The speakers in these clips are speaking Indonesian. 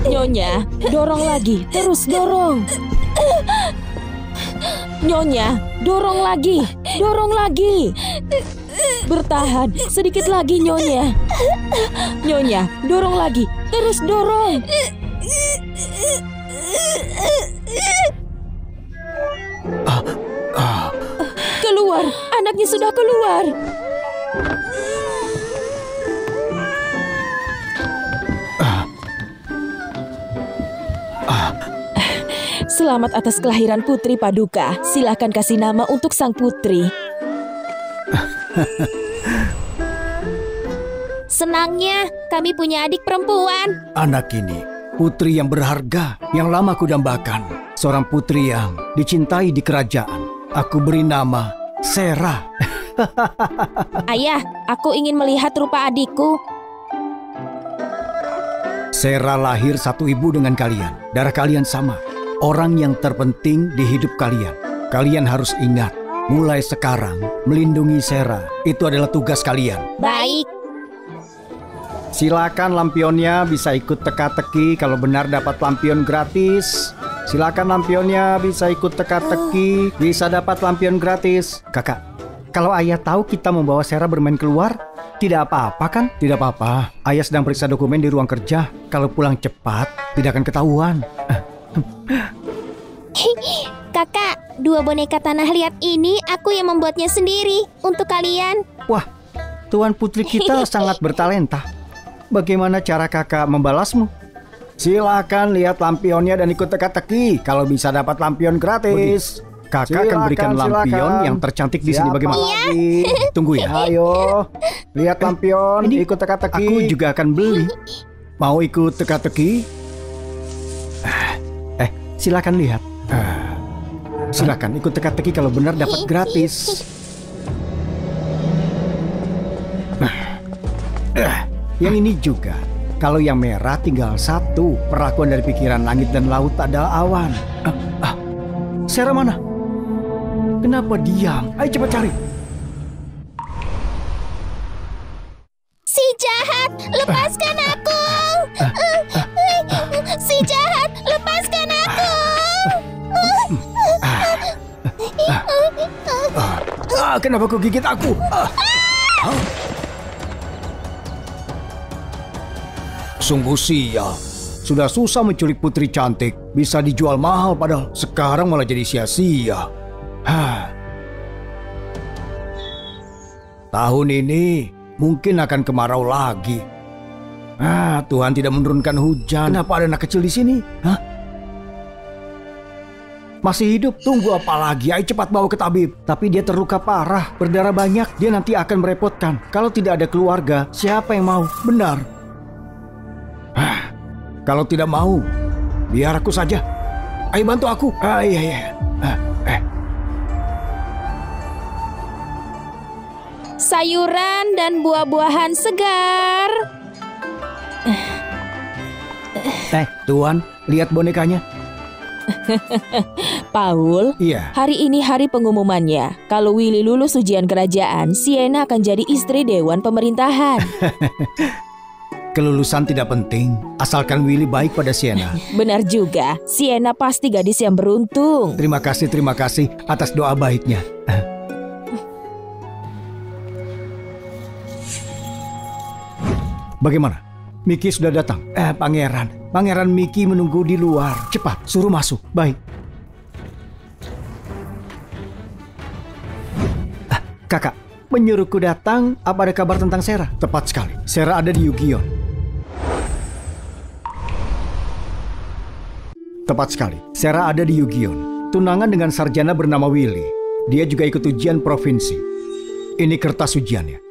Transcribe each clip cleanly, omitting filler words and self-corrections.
Nyonya, dorong lagi, terus dorong. Nyonya, dorong lagi, dorong lagi. Bertahan, sedikit lagi Nyonya. Nyonya, dorong lagi, terus dorong. Keluar, anaknya sudah keluar. Selamat atas kelahiran Putri Paduka. Silakan kasih nama untuk sang putri. Senangnya kami punya adik perempuan. Anak ini putri yang berharga, yang lama kudambakan. Seorang putri yang dicintai di kerajaan. Aku beri nama Sera. Ayah, aku ingin melihat rupa adikku. Sera lahir satu ibu dengan kalian. Darah kalian sama. Orang yang terpenting di hidup kalian. Kalian harus ingat, mulai sekarang melindungi Sera. Itu adalah tugas kalian. Baik. Silakan lampionnya bisa ikut teka-teki kalau benar dapat lampion gratis. Silakan lampionnya bisa ikut teka-teki, bisa dapat lampion gratis. Kakak, kalau ayah tahu kita membawa Sera bermain keluar, tidak apa-apa kan? Tidak apa-apa. Ayah sedang periksa dokumen di ruang kerja. Kalau pulang cepat, tidak akan ketahuan. Kakak, 2 boneka tanah liat ini aku yang membuatnya sendiri untuk kalian. Wah, tuan putri kita sangat bertalenta. Bagaimana cara kakak membalasmu? Silakan lihat lampionnya dan ikut teka-teki. Kalau bisa dapat lampion gratis. Kakak akan berikan lampion yang tercantik di sini. Bagaimana? Tunggu ya. Ayo, lihat lampion, ikut teka-teki. Aku juga akan beli. Mau ikut teka-teki? Silakan lihat. Silakan ikut teka-teki kalau benar dapat gratis. Yang ini juga. Kalau yang merah tinggal 1. Perlakuan dari pikiran langit dan laut adalah awan. Sera mana? Kenapa diam? Ayo cepat cari. Si jahat, lepaskan aku. Si jahat, lepaskan aku. Kenapa kau gigit aku? Sungguh sial. Sudah susah menculik putri cantik. Bisa dijual mahal padahal sekarang malah jadi sia-sia. Tahun ini mungkin akan kemarau lagi. Tuhan tidak menurunkan hujan. Kenapa ada anak kecil di sini? Masih hidup? Tunggu apa lagi? Ayo cepat bawa ke tabib. Tapi dia terluka parah, berdarah banyak. Dia nanti akan merepotkan. Kalau tidak ada keluarga, siapa yang mau? Benar. Kalau tidak mau, biar aku saja. Ayo bantu aku. Iya. Sayuran dan buah-buahan segar. Tuan, lihat bonekanya. Paul, iya. Hari ini hari pengumumannya. Kalau Willy lulus ujian kerajaan, Sienna akan jadi istri Dewan Pemerintahan. Kelulusan tidak penting, asalkan Willy baik pada Sienna. Benar juga, Sienna pasti gadis yang beruntung. Terima kasih atas doa baiknya. Bagaimana? Mickey sudah datang. Pangeran Mickey menunggu di luar. Cepat, suruh masuk. Baik. Kakak, menyuruhku datang. Apa ada kabar tentang Sera? Tepat sekali. Sera ada di Yugion. Tepat sekali. Sera ada di Yugion. Tunangan dengan sarjana bernama Willy. Dia juga ikut ujian provinsi. Ini kertas ujiannya.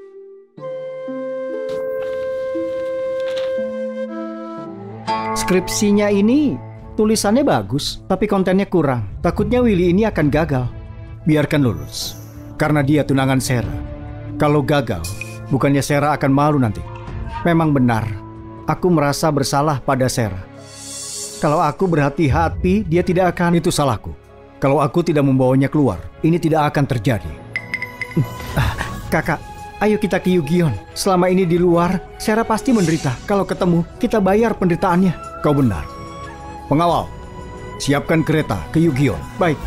Skripsinya ini tulisannya bagus, tapi kontennya kurang. Takutnya Willy ini akan gagal. Biarkan lulus, karena dia tunangan Sera. Kalau gagal, bukannya Sera akan malu nanti. Memang benar, aku merasa bersalah pada Sera. Kalau aku berhati-hati, dia tidak akan. Itu salahku. Kalau aku tidak membawanya keluar, ini tidak akan terjadi. Kakak, ayo kita ke Yugion. Selama ini di luar, Sera pasti menderita. Kalau ketemu, kita bayar penderitaannya. Kau benar. Pengawal, siapkan kereta ke Yugion. Baik.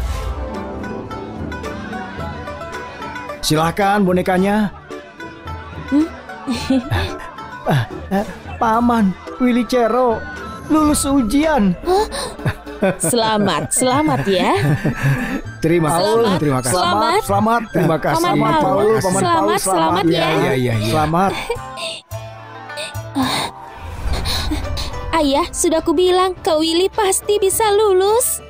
Silahkan bonekanya. Paman, Willy Cero lulus ujian. Selamat ya. Terima kasih. Terima kasih. Selamat. Terima kasih. Paman Paul, selamat ya. Iya. Selamat. Ayah, sudah kubilang Kak Willy pasti bisa lulus.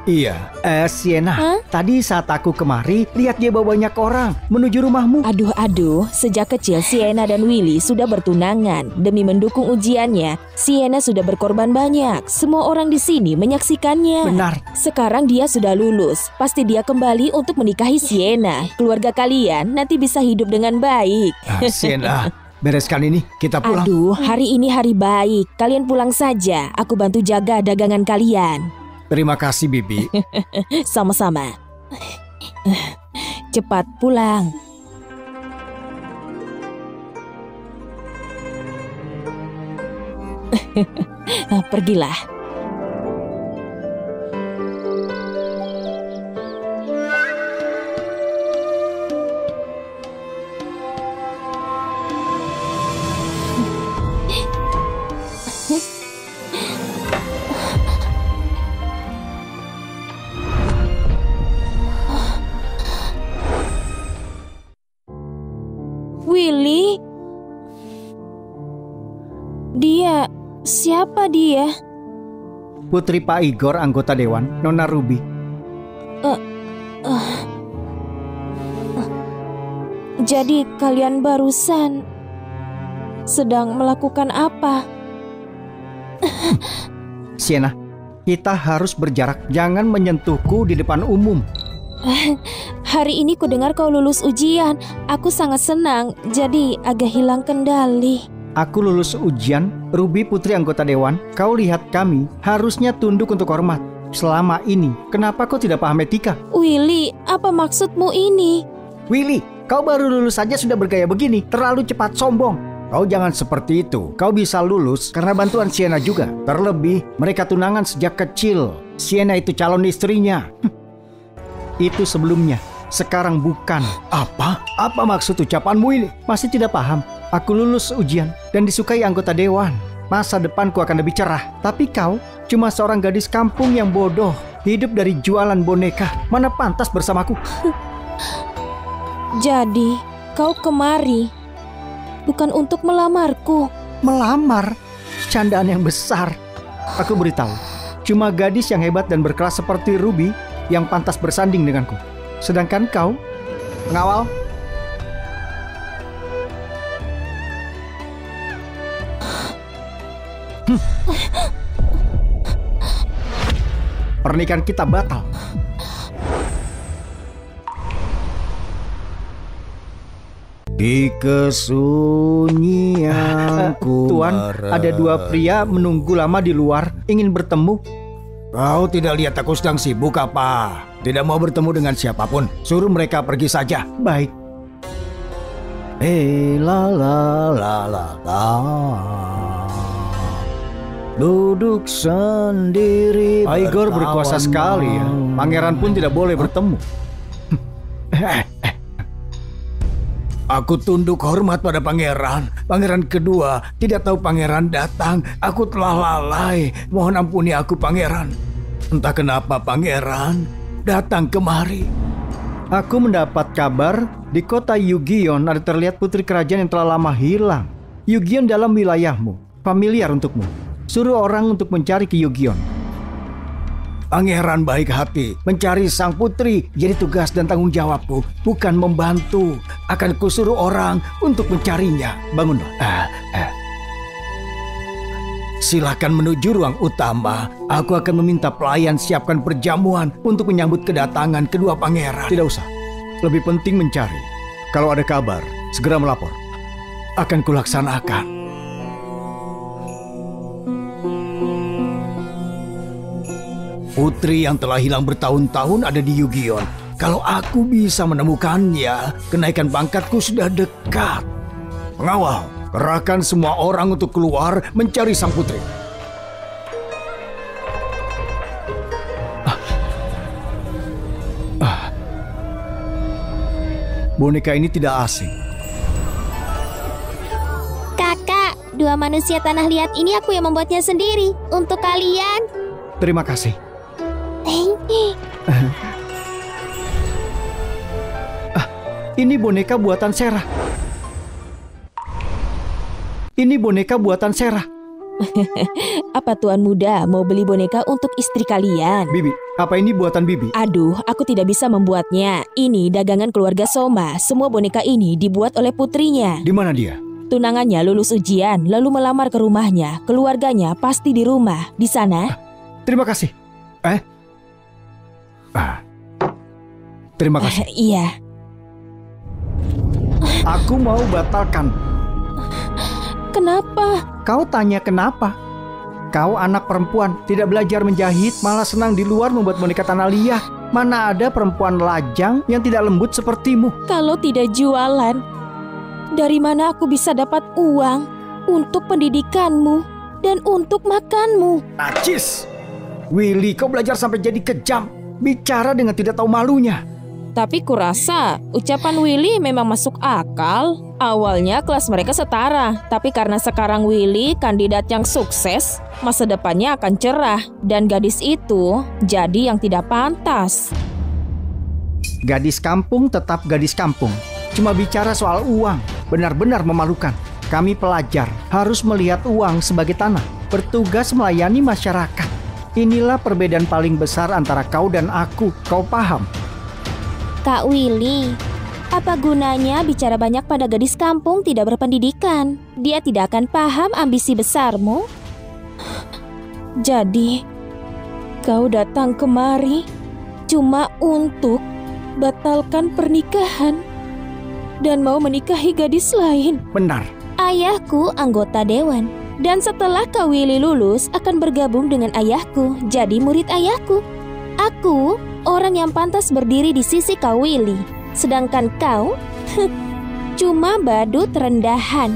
Iya. Sienna, tadi saat aku kemari, lihat dia bawa banyak orang menuju rumahmu. Aduh, sejak kecil Sienna dan Willy sudah bertunangan. Demi mendukung ujiannya, Sienna sudah berkorban banyak. Semua orang di sini menyaksikannya. Benar. Sekarang dia sudah lulus. Pasti dia kembali untuk menikahi Sienna. Keluarga kalian nanti bisa hidup dengan baik. Sienna, bereskan ini, kita pulang. Aduh, hari ini hari baik. Kalian pulang saja. Aku bantu jaga dagangan kalian. Terima kasih, Bibi. Sama-sama. Cepat pulang. Pergilah. Willy? Siapa dia? Putri Pak Igor, anggota Dewan, Nona Ruby. Jadi kalian barusan sedang melakukan apa? Sienna, kita harus berjarak. Jangan menyentuhku di depan umum. Hari ini ku dengar kau lulus ujian. Aku sangat senang, jadi agak hilang kendali. Aku lulus ujian, Ruby putri anggota Dewan. Kau lihat kami, harusnya tunduk untuk hormat. Selama ini, kenapa kau tidak paham etika? Willy, apa maksudmu ini? Willy, kau baru lulus saja sudah bergaya begini. Terlalu cepat sombong. Kau jangan seperti itu. Kau bisa lulus karena bantuan Sienna juga. Terlebih, mereka tunangan sejak kecil. Sienna itu calon istrinya. Itu sebelumnya, sekarang bukan. Apa? Apa maksud ucapanmu ini? Masih tidak paham? Aku lulus ujian dan disukai anggota Dewan. Masa depanku akan lebih cerah. Tapi kau cuma seorang gadis kampung yang bodoh. Hidup dari jualan boneka. Mana pantas bersamaku? Jadi, kau kemari bukan untuk melamarku. Melamar? Candaan yang besar. Aku beritahu, cuma gadis yang hebat dan berkelas seperti Ruby yang pantas bersanding denganku. Sedangkan kau, pengawal, pernikahan kita batal. Di kesunyianku. Tuan, ada dua pria menunggu lama di luar, ingin bertemu. Kau tidak lihat aku sedang sibuk apa? Tidak mau bertemu dengan siapapun. Suruh mereka pergi saja. Baik. La la la la la. Duduk sendiri. Igor berkuasa sekali ya. Pangeran pun tidak boleh bertemu. Aku tunduk hormat pada pangeran. Pangeran kedua tidak tahu pangeran datang. Aku telah lalai. Mohon ampuni aku pangeran. Entah kenapa pangeran datang kemari. Aku mendapat kabar di kota Yugion ada terlihat putri kerajaan yang telah lama hilang. Yugion dalam wilayahmu, familiar untukmu. Suruh orang untuk mencari ke Yugion. Pangeran baik hati, mencari sang putri jadi tugas dan tanggung jawabku, bukan membantu. Akan kusuruh orang untuk mencarinya. Bangun. Silakan menuju ruang utama. Aku akan meminta pelayan siapkan perjamuan untuk menyambut kedatangan kedua pangeran. Tidak usah. Lebih penting mencari. Kalau ada kabar, segera melapor. Akan kulaksanakan. Putri yang telah hilang bertahun-tahun ada di Yugion. Kalau aku bisa menemukannya, kenaikan pangkatku sudah dekat. Pengawal, kerahkan semua orang untuk keluar mencari sang putri. Boneka ini tidak asing. Kakak, 2 manusia tanah liat ini aku yang membuatnya sendiri. Untuk kalian. Terima kasih. Ini boneka buatan Serah. Ini boneka buatan Serah. Apa Tuan Muda mau beli boneka untuk istri kalian? Bibi, apa ini buatan Bibi? Aduh, aku tidak bisa membuatnya. Ini dagangan keluarga Soma. Semua boneka ini dibuat oleh putrinya. Di mana dia? Tunangannya lulus ujian, lalu melamar ke rumahnya. Keluarganya pasti di rumah. Di sana. Terima kasih. Terima kasih. Iya. Aku mau batalkan. Kenapa? Kau tanya kenapa? Kau anak perempuan, tidak belajar menjahit, malah senang di luar membuat boneka tanah liat. Mana ada perempuan lajang yang tidak lembut sepertimu? Kalau tidak jualan, dari mana aku bisa dapat uang untuk pendidikanmu dan untuk makanmu? Najis! Willy, kau belajar sampai jadi kejam. Bicara dengan tidak tahu malunya. Tapi kurasa ucapan Willy memang masuk akal. Awalnya kelas mereka setara, tapi karena sekarang Willy kandidat yang sukses, masa depannya akan cerah. Dan gadis itu jadi yang tidak pantas. Gadis kampung tetap gadis kampung. Cuma bicara soal uang, benar-benar memalukan. Kami pelajar harus melihat uang sebagai tanah, bertugas melayani masyarakat. Inilah perbedaan paling besar antara kau dan aku, kau paham? Kak Willy, apa gunanya bicara banyak pada gadis kampung tidak berpendidikan? Dia tidak akan paham ambisi besarmu. Jadi, kau datang kemari cuma untuk batalkan pernikahan dan mau menikahi gadis lain. Benar. Ayahku anggota dewan. Dan setelah Kak Willy lulus akan bergabung dengan ayahku, jadi murid ayahku. Aku orang yang pantas berdiri di sisi Kak Willy. Sedangkan kau cuma badut rendahan.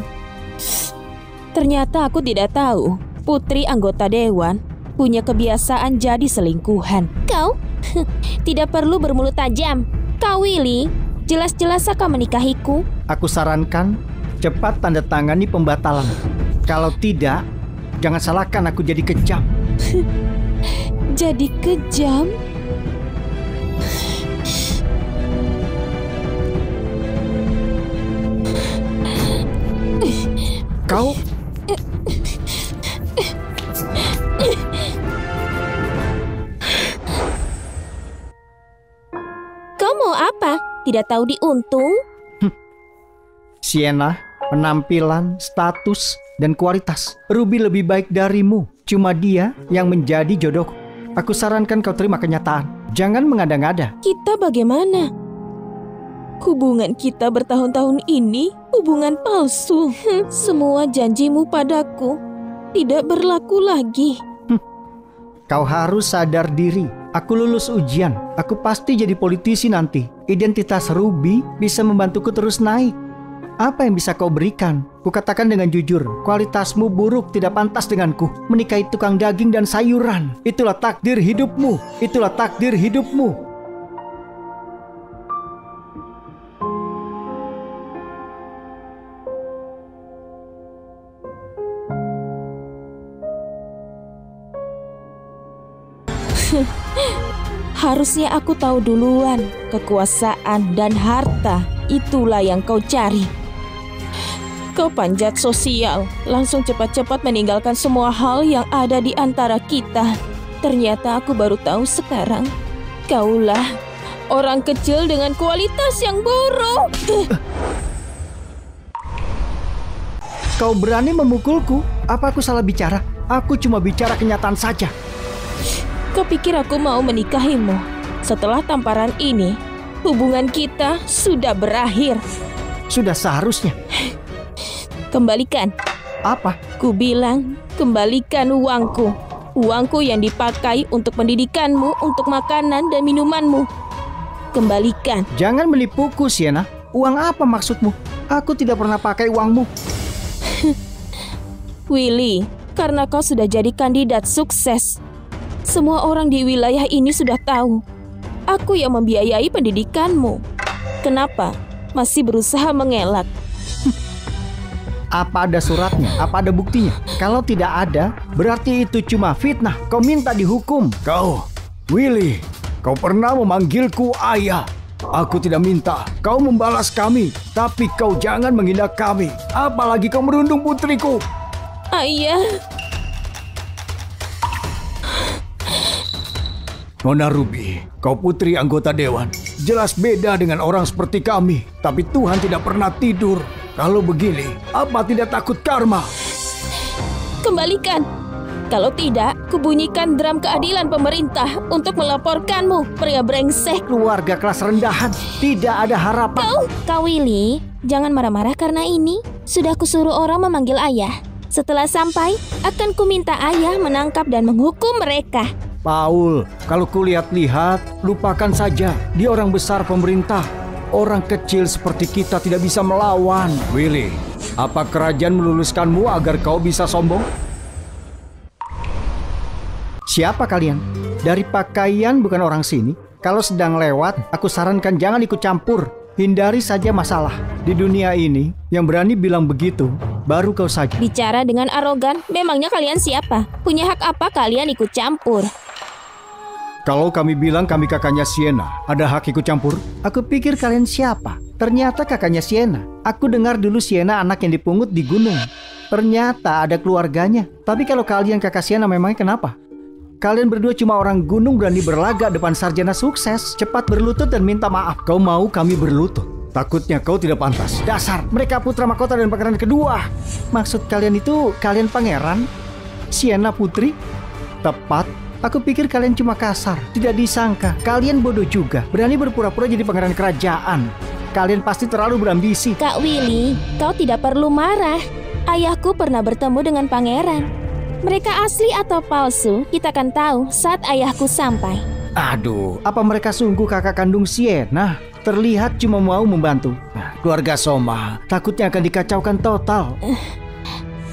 Ternyata aku tidak tahu putri anggota dewan punya kebiasaan jadi selingkuhan. Kau tidak perlu bermulut tajam. Kak Willy, jelas-jelas akan menikahiku. Aku sarankan cepat tanda tangani pembatalan. Kalau tidak, jangan salahkan aku jadi kejam. Jadi kejam? Kau... Kau mau apa? Tidak tahu diuntung? Sienna, penampilan, status, dan kualitas. Ruby lebih baik darimu. Cuma dia yang menjadi jodohku. Aku sarankan kau terima kenyataan. Jangan mengada-ngada. Kita bagaimana? Hubungan kita bertahun-tahun ini hubungan palsu. Semua janjimu padaku tidak berlaku lagi. Kau harus sadar diri. Aku lulus ujian. Aku pasti jadi politisi nanti. Identitas Ruby bisa membantuku terus naik. Apa yang bisa kau berikan? Kukatakan dengan jujur, kualitasmu buruk, tidak pantas denganku. Menikahi tukang daging dan sayuran. Itulah takdir hidupmu. Itulah takdir hidupmu. Harusnya aku tahu duluan. Kekuasaan dan harta itulah yang kau cari. Kau panjat sosial, langsung cepat-cepat meninggalkan semua hal yang ada di antara kita. Ternyata aku baru tahu sekarang, kaulah orang kecil dengan kualitas yang buruk. Kau berani memukulku? Apa aku salah bicara? Aku cuma bicara kenyataan saja. Kau pikir aku mau menikahimu? Setelah tamparan ini, hubungan kita sudah berakhir. Sudah seharusnya. Kembalikan. Apa? Ku bilang, kembalikan uangku. Uangku yang dipakai untuk pendidikanmu, untuk makanan dan minumanmu. Kembalikan. Jangan menipuku, Sienna. Uang apa maksudmu? Aku tidak pernah pakai uangmu. Willy, karena kau sudah jadi kandidat sukses. Semua orang di wilayah ini sudah tahu. Aku yang membiayai pendidikanmu. Kenapa masih berusaha mengelak? Apa ada suratnya? Apa ada buktinya? Kalau tidak ada, berarti itu cuma fitnah. Kau minta dihukum. Kau, Willy, kau pernah memanggilku ayah. Aku tidak minta kau membalas kami, tapi kau jangan menghina kami. Apalagi kau merundung putriku. Ayah. Nona Ruby, kau putri anggota dewan. Jelas beda dengan orang seperti kami. Tapi Tuhan tidak pernah tidur. Kalau begini, apa tidak takut karma? Kembalikan. Kalau tidak, kubunyikan drum keadilan pemerintah untuk melaporkanmu, pria brengsek. Keluarga kelas rendahan, tidak ada harapan. Kak Willy, jangan marah-marah karena ini. Sudah kusuruh orang memanggil ayah. Setelah sampai, akan kuminta ayah menangkap dan menghukum mereka. Paul, kalau kulihat-lihat, lupakan saja. Dia orang besar pemerintah. Orang kecil seperti kita tidak bisa melawan. Willy, apa kerajaan meluluskanmu agar kau bisa sombong? Siapa kalian? Dari pakaian bukan orang sini. Kalau sedang lewat, aku sarankan jangan ikut campur. Hindari saja masalah. Di dunia ini, yang berani bilang begitu, baru kau saja. Bicara dengan arogan, memangnya kalian siapa? Punya hak apa kalian ikut campur? Kalau kami bilang kami kakaknya Sienna, ada hak ikut campur? Aku pikir kalian siapa? Ternyata kakaknya Sienna. Aku dengar dulu Sienna anak yang dipungut di gunung. Ternyata ada keluarganya. Tapi kalau kalian kakak Sienna memangnya kenapa? Kalian berdua cuma orang gunung berani berlagak depan sarjana sukses. Cepat berlutut dan minta maaf. Kau mau kami berlutut? Takutnya kau tidak pantas. Dasar, mereka putra mahkota dan pangeran kedua. Maksud kalian itu kalian pangeran? Sienna putri? Tepat. Aku pikir kalian cuma kasar. Tidak disangka, kalian bodoh juga. Berani berpura-pura jadi pangeran kerajaan. Kalian pasti terlalu berambisi. Kak Willy, kau tidak perlu marah. Ayahku pernah bertemu dengan pangeran. Mereka asli atau palsu, kita akan tahu saat ayahku sampai. Aduh, apa mereka sungguh kakak kandung Sienna? Terlihat cuma mau membantu. Keluarga Soma takutnya akan dikacaukan total.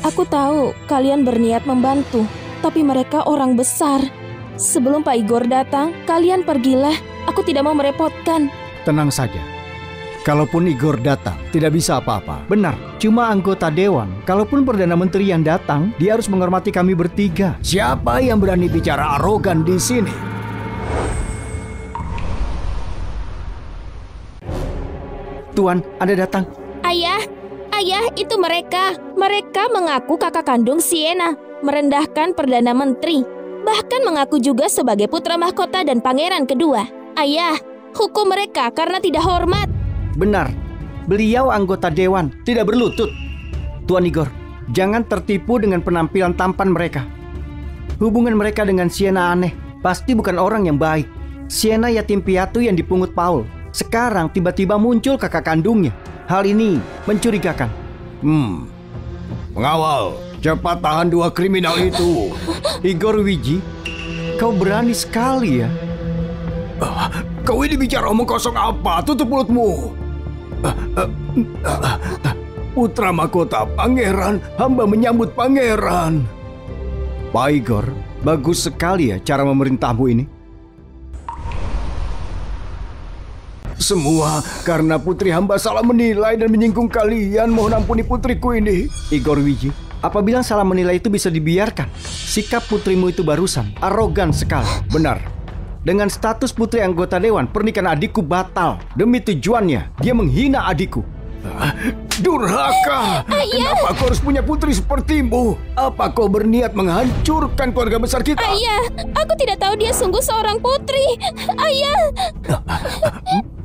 Aku tahu kalian berniat membantu, tapi mereka orang besar. Sebelum Pak Igor datang, kalian pergilah. Aku tidak mau merepotkan. Tenang saja. Kalaupun Igor datang, tidak bisa apa-apa. Benar, cuma anggota dewan. Kalaupun Perdana Menteri yang datang, dia harus menghormati kami bertiga. Siapa yang berani bicara arogan di sini? Tuan, Anda datang. Ayah, itu mereka. Mereka mengaku kakak kandung Sienna, merendahkan Perdana Menteri. Bahkan mengaku juga sebagai putra mahkota dan pangeran kedua. Ayah, hukum mereka karena tidak hormat. Benar, beliau anggota dewan, tidak berlutut. Tuan Igor, jangan tertipu dengan penampilan tampan mereka. Hubungan mereka dengan Sienna aneh, pasti bukan orang yang baik. Sienna yatim piatu yang dipungut Paul. Sekarang tiba-tiba muncul kakak kandungnya. Hal ini mencurigakan. Pengawal, cepat tahan dua kriminal itu. Igor Wiji, kau berani sekali ya. Kau ini bicara omong kosong apa? Tutup mulutmu. Putra mahkota pangeran, hamba menyambut pangeran. Pak Igor, bagus sekali ya cara memerintahmu ini. Semua karena putri hamba salah menilai dan menyinggung kalian. Mohon ampuni putriku ini. Igor Wiji, apa bilang salah menilai itu bisa dibiarkan? Sikap putrimu itu barusan arogan sekali. Benar. Dengan status putri anggota dewan, pernikahan adikku batal. Demi tujuannya, dia menghina adikku. Durhaka! Kenapa kau harus punya putri sepertimu? Apa kau berniat menghancurkan keluarga besar kita? Ayah, aku tidak tahu dia sungguh seorang putri. Ayah!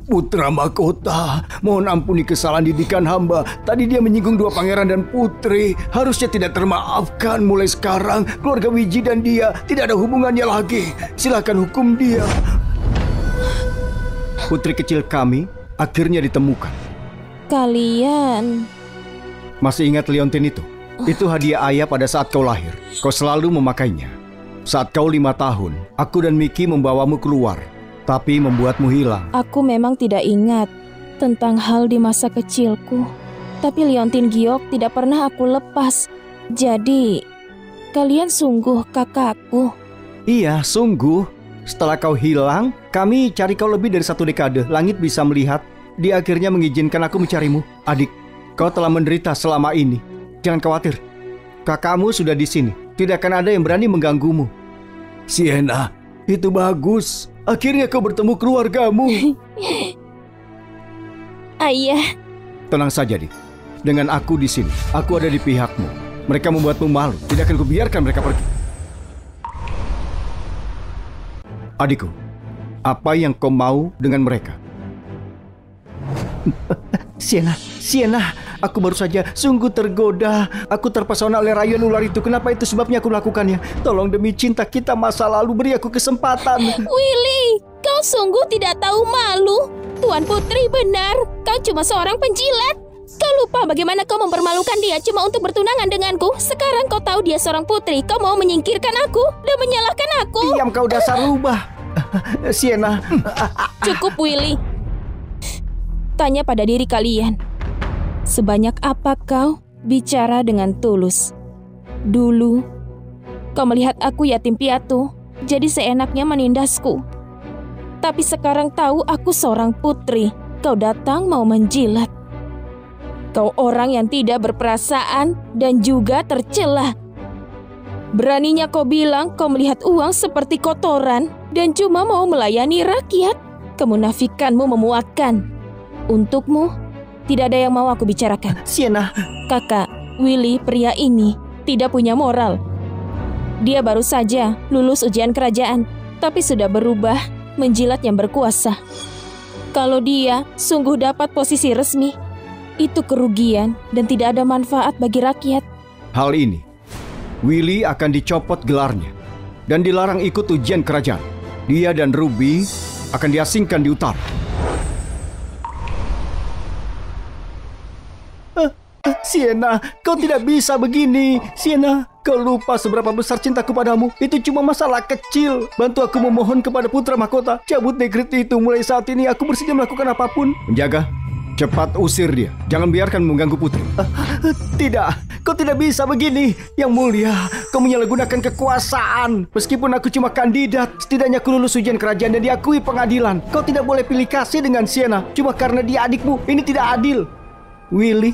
Putra mahkota, mohon ampuni kesalahan didikan hamba. Tadi dia menyinggung dua pangeran dan putri. Harusnya tidak termaafkan. Mulai sekarang, keluarga Wiji dan dia tidak ada hubungannya lagi. Silakan hukum dia. Putri kecil kami akhirnya ditemukan. Kalian... Masih ingat liontin itu? Itu hadiah ayah pada saat kau lahir. Kau selalu memakainya. Saat kau 5 tahun, aku dan Miki membawamu keluar. tapi membuatmu hilang. Aku memang tidak ingat tentang hal di masa kecilku. Tapi Liontin Giok tidak pernah aku lepas. Jadi, kalian sungguh kakakku. Iya, sungguh. Setelah kau hilang, kami cari kau lebih dari 1 dekade. Langit bisa melihat. Dia akhirnya mengizinkan aku mencarimu. Adik, kau telah menderita selama ini. Jangan khawatir. Kakakmu sudah di sini. Tidak akan ada yang berani mengganggumu. Sienna, itu bagus. Akhirnya kau bertemu keluargamu. Ayah. Tenang saja, Dik. Dengan aku di sini, aku ada di pihakmu. Mereka membuatmu malu. Tidak akan kubiarkan mereka pergi. Adikku, apa yang kau mau dengan mereka? Sienna, aku baru saja sungguh tergoda. Aku terpesona oleh rayuan ular itu. Kenapa itu sebabnya aku melakukannya? Tolong demi cinta kita masa lalu, beri aku kesempatan. Willy, kau sungguh tidak tahu malu. Tuan Putri benar, kau cuma seorang penjilat. Kau lupa bagaimana kau mempermalukan dia cuma untuk bertunangan denganku. Sekarang kau tahu dia seorang putri, kau mau menyingkirkan aku dan menyalahkan aku. Diam kau dasar rubah. Sienna. Cukup, Willy. Tanya pada diri kalian. Sebanyak apa kau bicara dengan tulus? Dulu, kau melihat aku yatim piatu, jadi seenaknya menindasku. Tapi sekarang tahu aku seorang putri, kau datang mau menjilat. Kau orang yang tidak berperasaan dan juga tercela. Beraninya kau bilang kau melihat uang seperti kotoran dan cuma mau melayani rakyat. Kemunafikanmu memuakkan. Untukmu, tidak ada yang mau aku bicarakan. Sienna. Kakak, Willy pria ini tidak punya moral. Dia baru saja lulus ujian kerajaan, tapi sudah berubah menjilat yang berkuasa. Kalau dia sungguh dapat posisi resmi, itu kerugian dan tidak ada manfaat bagi rakyat. Hal ini, Willy akan dicopot gelarnya dan dilarang ikut ujian kerajaan. Dia dan Ruby akan diasingkan di utara. Sienna, kau tidak bisa begini. Sienna, kau lupa seberapa besar cintaku padamu. Itu cuma masalah kecil. Bantu aku memohon kepada putra mahkota. Cabut dekret itu. Mulai saat ini aku bersedia melakukan apapun. Menjaga, cepat usir dia. Jangan biarkan mengganggu putri. Tidak, kau tidak bisa begini. Yang mulia, kau menyalahgunakan kekuasaan. Meskipun aku cuma kandidat, setidaknya aku lulus ujian kerajaan dan diakui pengadilan. Kau tidak boleh pilih kasih dengan Sienna cuma karena dia adikmu. Ini tidak adil. Willy,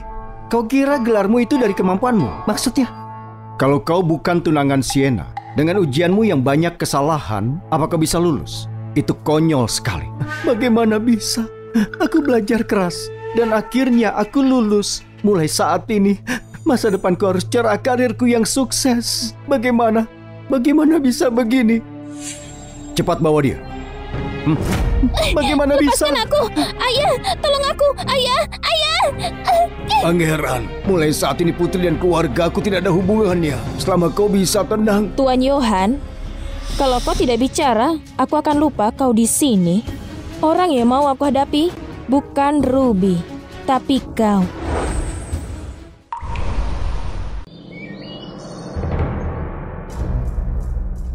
kau kira gelarmu itu dari kemampuanmu? Maksudnya? Kalau kau bukan tunangan Sienna, dengan ujianmu yang banyak kesalahan, apa kau bisa lulus? Itu konyol sekali. Bagaimana bisa? Aku belajar keras dan akhirnya aku lulus. Mulai saat ini, masa depanku harus cerah, karirku yang sukses. Bagaimana? Bagaimana bisa begini? Cepat bawa dia. Bagaimana bisa? Lepaskan aku! Ayah! Tolong aku! Ayah! Ayah! Pangeran, mulai saat ini putri dan keluarga aku tidak ada hubungannya. Selama kau bisa tenang. Tuan Johan, kalau kau tidak bicara, aku akan lupa kau di sini. Orang yang mau aku hadapi bukan Ruby, tapi kau.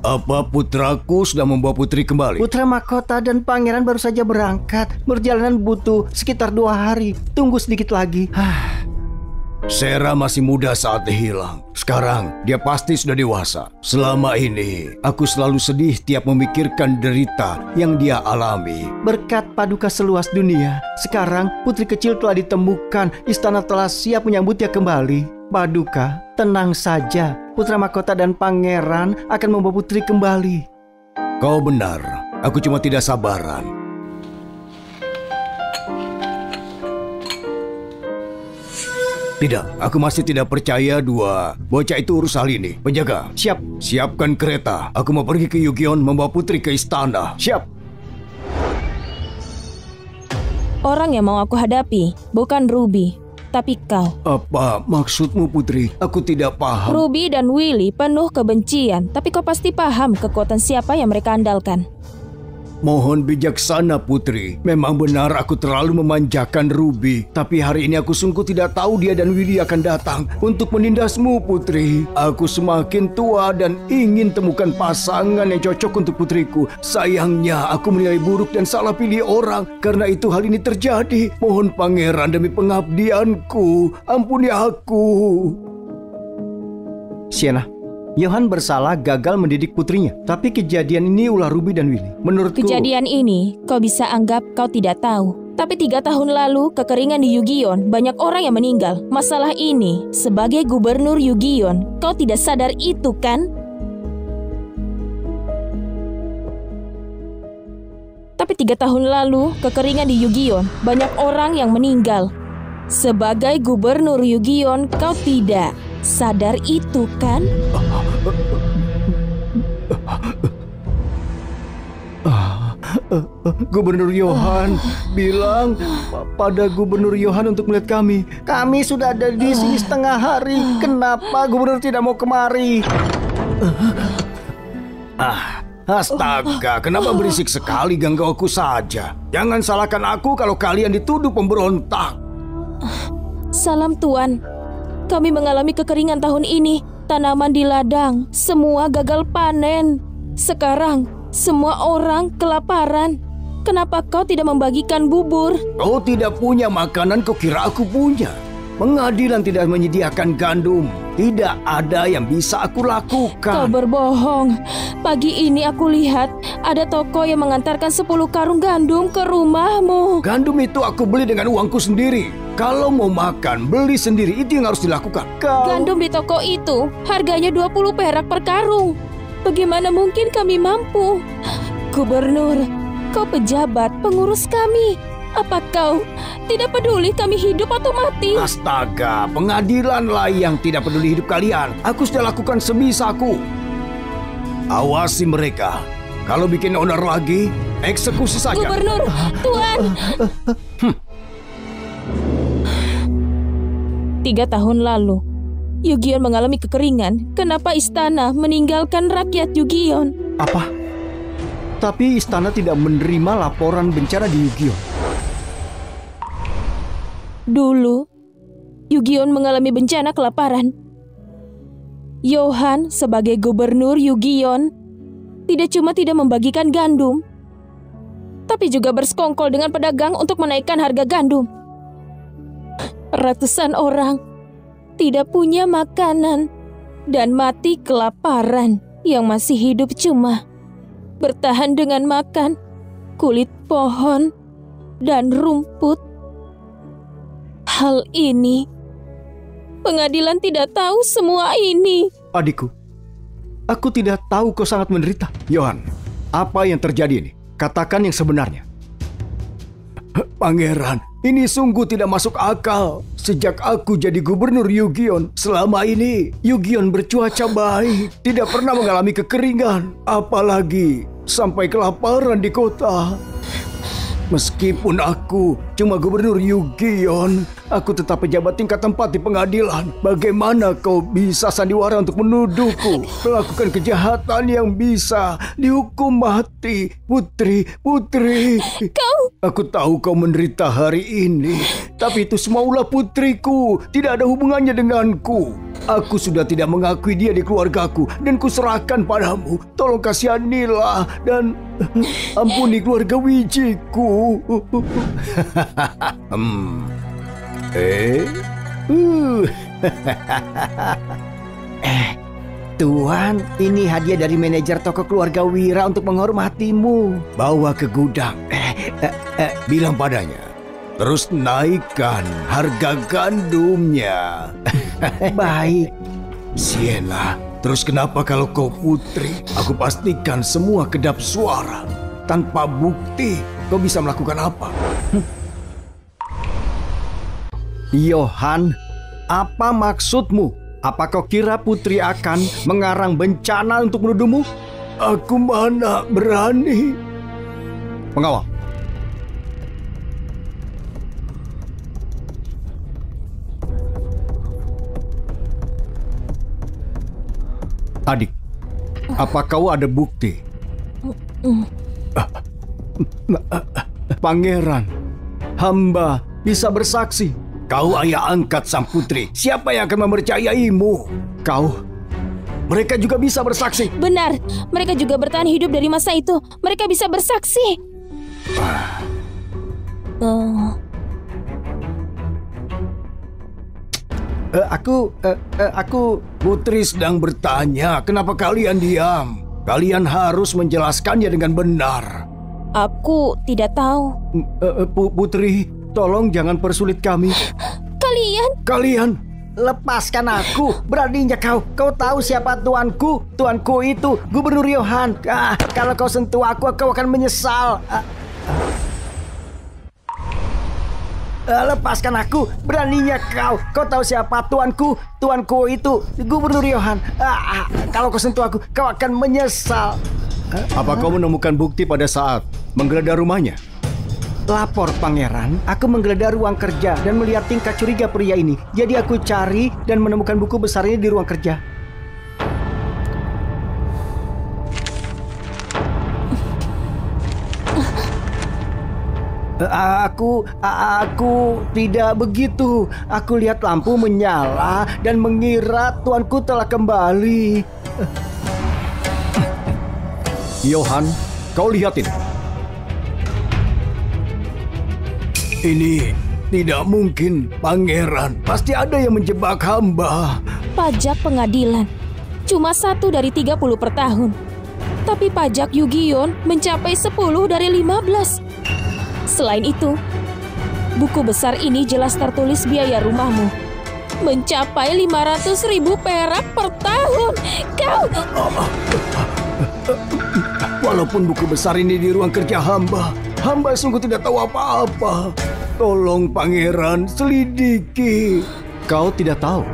Apa putraku sudah membawa putri kembali? Putra mahkota dan pangeran baru saja berangkat. Perjalanan butuh sekitar 2 hari. Tunggu sedikit lagi. Sera masih muda saat dia hilang. Sekarang dia pasti sudah dewasa. Selama ini aku selalu sedih tiap memikirkan derita yang dia alami. Berkat paduka seluas dunia, sekarang putri kecil telah ditemukan. Istana telah siap menyambutnya kembali. Paduka, tenang saja. Putra mahkota dan pangeran akan membawa putri kembali. Kau benar. Aku cuma tidak sabaran. Tidak, aku masih tidak percaya dua bocah itu urus hal ini. Penjaga, siap. Siapkan kereta. Aku mau pergi ke Yugyeon membawa putri ke istana. Siap. Orang yang mau aku hadapi bukan Ruby, tapi kau. Apa maksudmu, Putri? Aku tidak paham. Ruby dan Willy penuh kebencian, tapi kau pasti paham kekuatan siapa yang mereka andalkan. Mohon bijaksana Putri. Memang benar aku terlalu memanjakan Ruby. Tapi hari ini aku sungguh tidak tahu dia dan Willy akan datang untuk menindasmu Putri. Aku semakin tua dan ingin temukan pasangan yang cocok untuk putriku. Sayangnya aku menilai buruk dan salah pilih orang. Karena itu hal ini terjadi. Mohon pangeran demi pengabdianku, ampuni aku. Sienna, Johan bersalah gagal mendidik putrinya. Tapi kejadian ini ulah Ruby dan Willy. Menurutku... Kejadian ini kau bisa anggap kau tidak tahu. Tapi 3 tahun lalu, kekeringan di Yugion, banyak orang yang meninggal. Masalah ini, sebagai gubernur Yugion, kau tidak sadar itu kan? Tapi 3 tahun lalu, kekeringan di Yugion, banyak orang yang meninggal. Sebagai gubernur Yugion, kau tidak sadar itu kan? Gubernur Johan bilang pada Gubernur Johan untuk melihat kami. Kami sudah ada di sini setengah hari. Kenapa gubernur tidak mau kemari? Astaga, kenapa berisik sekali, ganggu aku saja. Jangan salahkan aku kalau kalian dituduh pemberontak. Salam Tuan. Kami mengalami kekeringan tahun ini. Tanaman di ladang semua gagal panen. Sekarang semua orang kelaparan. Kenapa kau tidak membagikan bubur? Kau tidak punya makanan, kau kira aku punya. Pengadilan tidak menyediakan gandum. Tidak ada yang bisa aku lakukan. Kau berbohong. Pagi ini aku lihat ada toko yang mengantarkan 10 karung gandum ke rumahmu. Gandum itu aku beli dengan uangku sendiri. Kalau mau makan, beli sendiri. Itu yang harus dilakukan. Gandum di toko itu harganya 20 perak per karung. Bagaimana mungkin kami mampu? Gubernur, kau pejabat pengurus kami. Apa kau tidak peduli kami hidup atau mati? Astaga, pengadilanlah yang tidak peduli hidup kalian. Aku sudah lakukan sebisaku. Awasi mereka. Kalau bikin onar lagi, eksekusi saja. Gubernur, Tuan. 3 tahun lalu, Yugion mengalami kekeringan. Kenapa istana meninggalkan rakyat Yugion? Apa? Tapi istana tidak menerima laporan bencana di Yugion. Dulu, Yugion mengalami bencana kelaparan. Johan sebagai gubernur Yugion tidak cuma tidak membagikan gandum, tapi juga bersekongkol dengan pedagang untuk menaikkan harga gandum. Ratusan orang tidak punya makanan dan mati kelaparan. Yang masih hidup cuma bertahan dengan makan kulit pohon dan rumput. Hal ini, pengadilan tidak tahu semua ini. Adikku, aku tidak tahu kau sangat menderita. Johan, apa yang terjadi ini? Katakan yang sebenarnya. Pangeran, ini sungguh tidak masuk akal. Sejak aku jadi gubernur Yugion, selama ini Yugion bercuaca baik, tidak pernah mengalami kekeringan, apalagi sampai kelaparan di kota. Meskipun aku cuma gubernur Yugion, aku tetap pejabat tingkat 4 di pengadilan. Bagaimana kau bisa sandiwara untuk menuduhku melakukan kejahatan yang bisa dihukum mati? Putri. Aku tahu kau menderita hari ini, tapi itu semua ulah putriku, tidak ada hubungannya denganku. Aku sudah tidak mengakui dia di keluargaku dan kuserahkan padamu. Tolong kasihanilah dan ampuni keluarga Wijiku. Tuan, ini hadiah dari manajer toko keluarga Wira untuk menghormatimu. Bawa ke gudang. Bilang padanya, terus naikkan harga gandumnya. Baik. Sienna, terus kenapa kalau kau putri, aku pastikan semua kedap suara. Tanpa bukti, kau bisa melakukan apa? Johan, apa maksudmu? Apa kau kira putri akan mengarang bencana untuk menuduhmu? Aku mana berani. Pengawal. Adik, apa kau ada bukti? Pangeran, hamba bisa bersaksi. Kau ayah angkat sang putri. Siapa yang akan mempercayaimu? Kau. Mereka juga bisa bersaksi. Benar, mereka juga bertahan hidup dari masa itu. Mereka bisa bersaksi. Aku Putri sedang bertanya, kenapa kalian diam? Kalian harus menjelaskannya dengan benar. Aku tidak tahu. Putri, tolong jangan persulit kami. Kalian lepaskan aku. Beraninya kau. Kau tahu siapa tuanku? Tuanku itu Gubernur Yohan. Kalau kau sentuh aku, kau akan menyesal. Lepaskan aku. Beraninya kau. Kau tahu siapa tuanku? Tuanku itu Gubernur Yohan. Kalau kau sentuh aku, kau akan menyesal. Apa kau menemukan bukti pada saat menggeledah rumahnya? Lapor pangeran, aku menggeledah ruang kerja dan melihat tingkah curiga pria ini. Jadi aku cari dan menemukan buku besar ini di ruang kerja. Aku tidak begitu. Aku lihat lampu menyala dan mengira tuanku telah kembali. Yohan, kau lihat ini. Ini tidak mungkin, Pangeran. Pasti ada yang menjebak hamba. Pajak pengadilan cuma 1 dari 30 per tahun. Tapi pajak Yugion mencapai 10 dari 15. Selain itu, buku besar ini jelas tertulis biaya rumahmu mencapai 500.000 perak per tahun. Kau... Walaupun buku besar ini di ruang kerja hamba sungguh tidak tahu apa-apa. Tolong Pangeran, selidiki. Kau tidak tahu?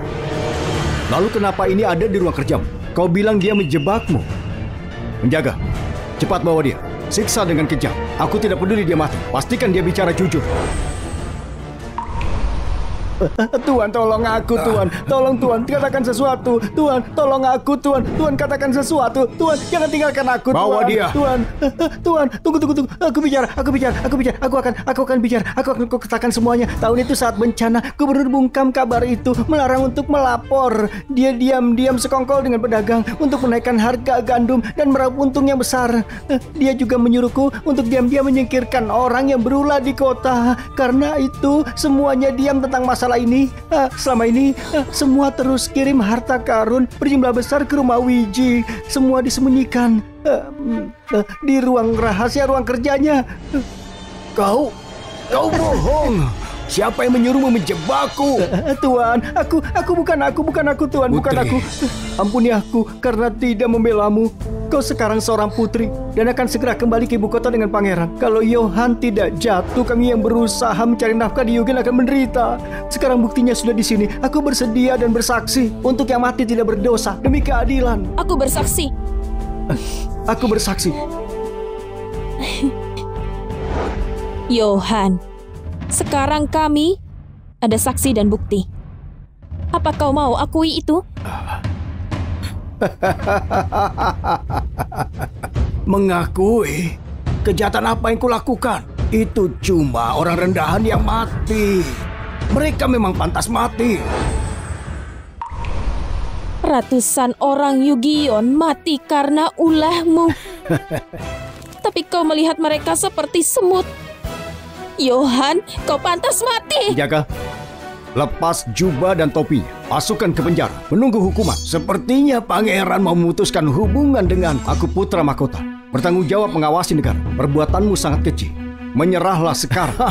Lalu kenapa ini ada di ruang kerjamu? Kau bilang dia menjebakmu. Menjaga, cepat bawa dia. Siksa dengan kejam. Aku tidak peduli dia mati. Pastikan dia bicara jujur. Tuan, tolong aku, Tuan. Tolong, Tuan, katakan sesuatu. Tuan, tolong aku, Tuan. Tuan, katakan sesuatu. Tuan, jangan tinggalkan aku, Tuan. Bawa dia. Tuan, tunggu. Aku bicara. Aku akan bicara. Aku akan katakan semuanya. Tahun itu saat bencana, Gubernur bungkam kabar itu, melarang untuk melapor. Dia diam-diam sekongkol dengan pedagang untuk menaikkan harga gandum dan meraup untung yang besar. Dia juga menyuruhku untuk diam-diam menyingkirkan orang yang berulah di kota. Karena itu, semuanya diam tentang masalah ini. Selama ini semua terus kirim harta karun berjumlah besar ke rumah Wiji. Semua disembunyikan di ruang rahasia ruang kerjanya. Kau bohong. Siapa yang menyuruhmu menjebakku? Tuan, aku bukan aku, Tuan, bukan aku. Ampuni aku karena tidak membelamu. Kau sekarang seorang putri dan akan segera kembali ke ibu kota dengan pangeran. Kalau Yohan tidak jatuh, kami yang berusaha mencari nafkah di Yugen akan menderita. Sekarang buktinya sudah di sini. Aku bersedia dan bersaksi untuk yang mati tidak berdosa demi keadilan. Aku bersaksi. Aku bersaksi. Yohan, sekarang kami ada saksi dan bukti. Apa kau mau akui itu? Mengakui? Kejahatan apa yang kulakukan? Itu cuma orang rendahan yang mati. Mereka memang pantas mati. Ratusan orang Yugion mati karena ulahmu. Tapi kau melihat mereka seperti semut. Yohan, kau pantas mati. Jaga. Lepas jubah dan topinya, masukkan ke penjara, menunggu hukuman. Sepertinya pangeran mau memutuskan hubungan dengan aku putra mahkota. Bertanggung jawab mengawasi negara. Perbuatanmu sangat kecil. Menyerahlah sekarang.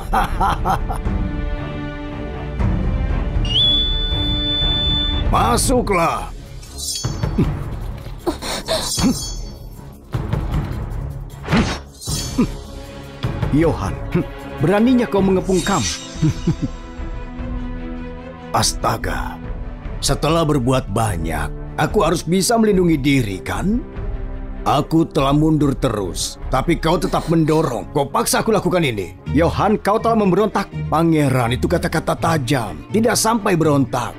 Masuklah. Yohan, beraninya kau mengepung kami. Astaga, setelah berbuat banyak, aku harus bisa melindungi diri, kan? Aku telah mundur terus, tapi kau tetap mendorong. Kau paksa aku lakukan ini. Yohan, kau telah memberontak. Pangeran, itu kata-kata tajam. Tidak sampai berontak.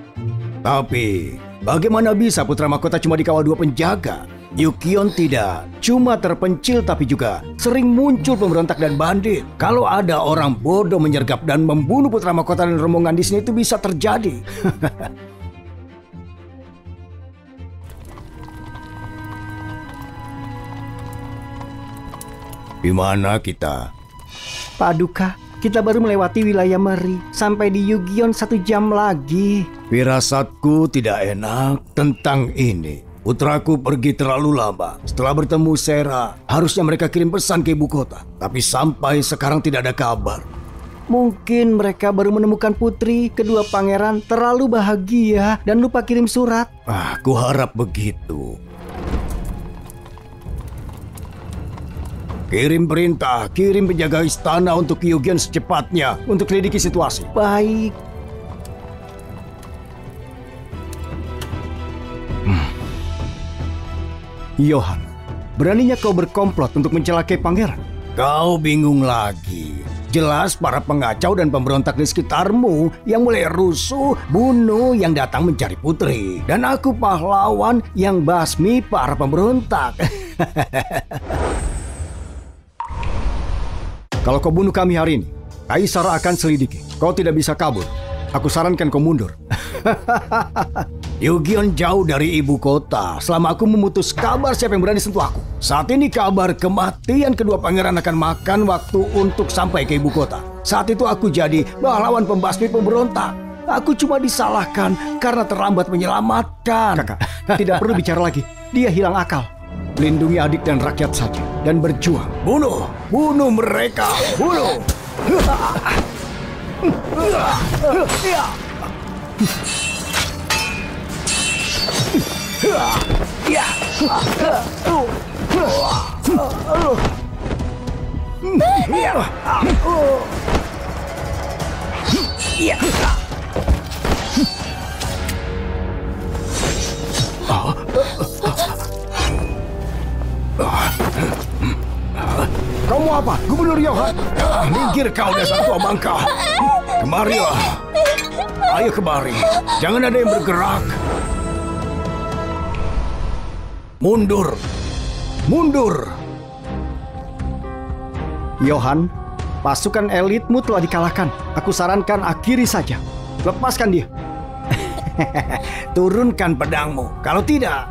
Tapi, bagaimana bisa putra mahkota cuma dikawal 2 penjaga? Yugyeon tidak cuma terpencil tapi juga sering muncul pemberontak dan bandit. Kalau ada orang bodoh menyergap dan membunuh putra mahkota dan rombongan di sini itu bisa terjadi. Di mana kita? Paduka, kita baru melewati wilayah Meri. Sampai di Yugyeon 1 jam lagi. Firasatku tidak enak tentang ini. Putraku pergi terlalu lama. Setelah bertemu Sera, harusnya mereka kirim pesan ke ibu kota. Tapi sampai sekarang tidak ada kabar. Mungkin mereka baru menemukan putri. Kedua pangeran terlalu bahagia dan lupa kirim surat. Aku harap begitu. Kirim perintah, kirim penjaga istana untuk Yugyeon secepatnya untuk selidiki situasi. Baik. Yohan, beraninya kau berkomplot untuk mencelakai pangeran? Kau bingung lagi. Jelas para pengacau dan pemberontak di sekitarmu yang mulai rusuh, bunuh yang datang mencari putri. Dan aku pahlawan yang basmi para pemberontak. Kalau kau bunuh kami hari ini, Kaisar akan selidiki. Kau tidak bisa kabur. Aku sarankan kau mundur. Yugyeon jauh dari ibu kota. Selama aku memutus kabar siapa yang berani sentuh aku. Saat ini kabar kematian kedua pangeran akan makan waktu untuk sampai ke ibu kota. Saat itu aku jadi pahlawan pembasmi pemberontak. Aku cuma disalahkan karena terlambat menyelamatkan. Kakak, tidak perlu bicara lagi. Dia hilang akal. Lindungi adik dan rakyat saja. Dan berjuang. Bunuh! Bunuh mereka! Bunuh! Kamu apa? Gubernur Yohan? Minggir kau dasar tua bangka. Kemarilah. Ayo kemari. Jangan ada yang bergerak. Mundur. Mundur. Yohan, pasukan elitmu telah dikalahkan. Aku sarankan akhiri saja. Lepaskan dia. Turunkan pedangmu. Kalau tidak,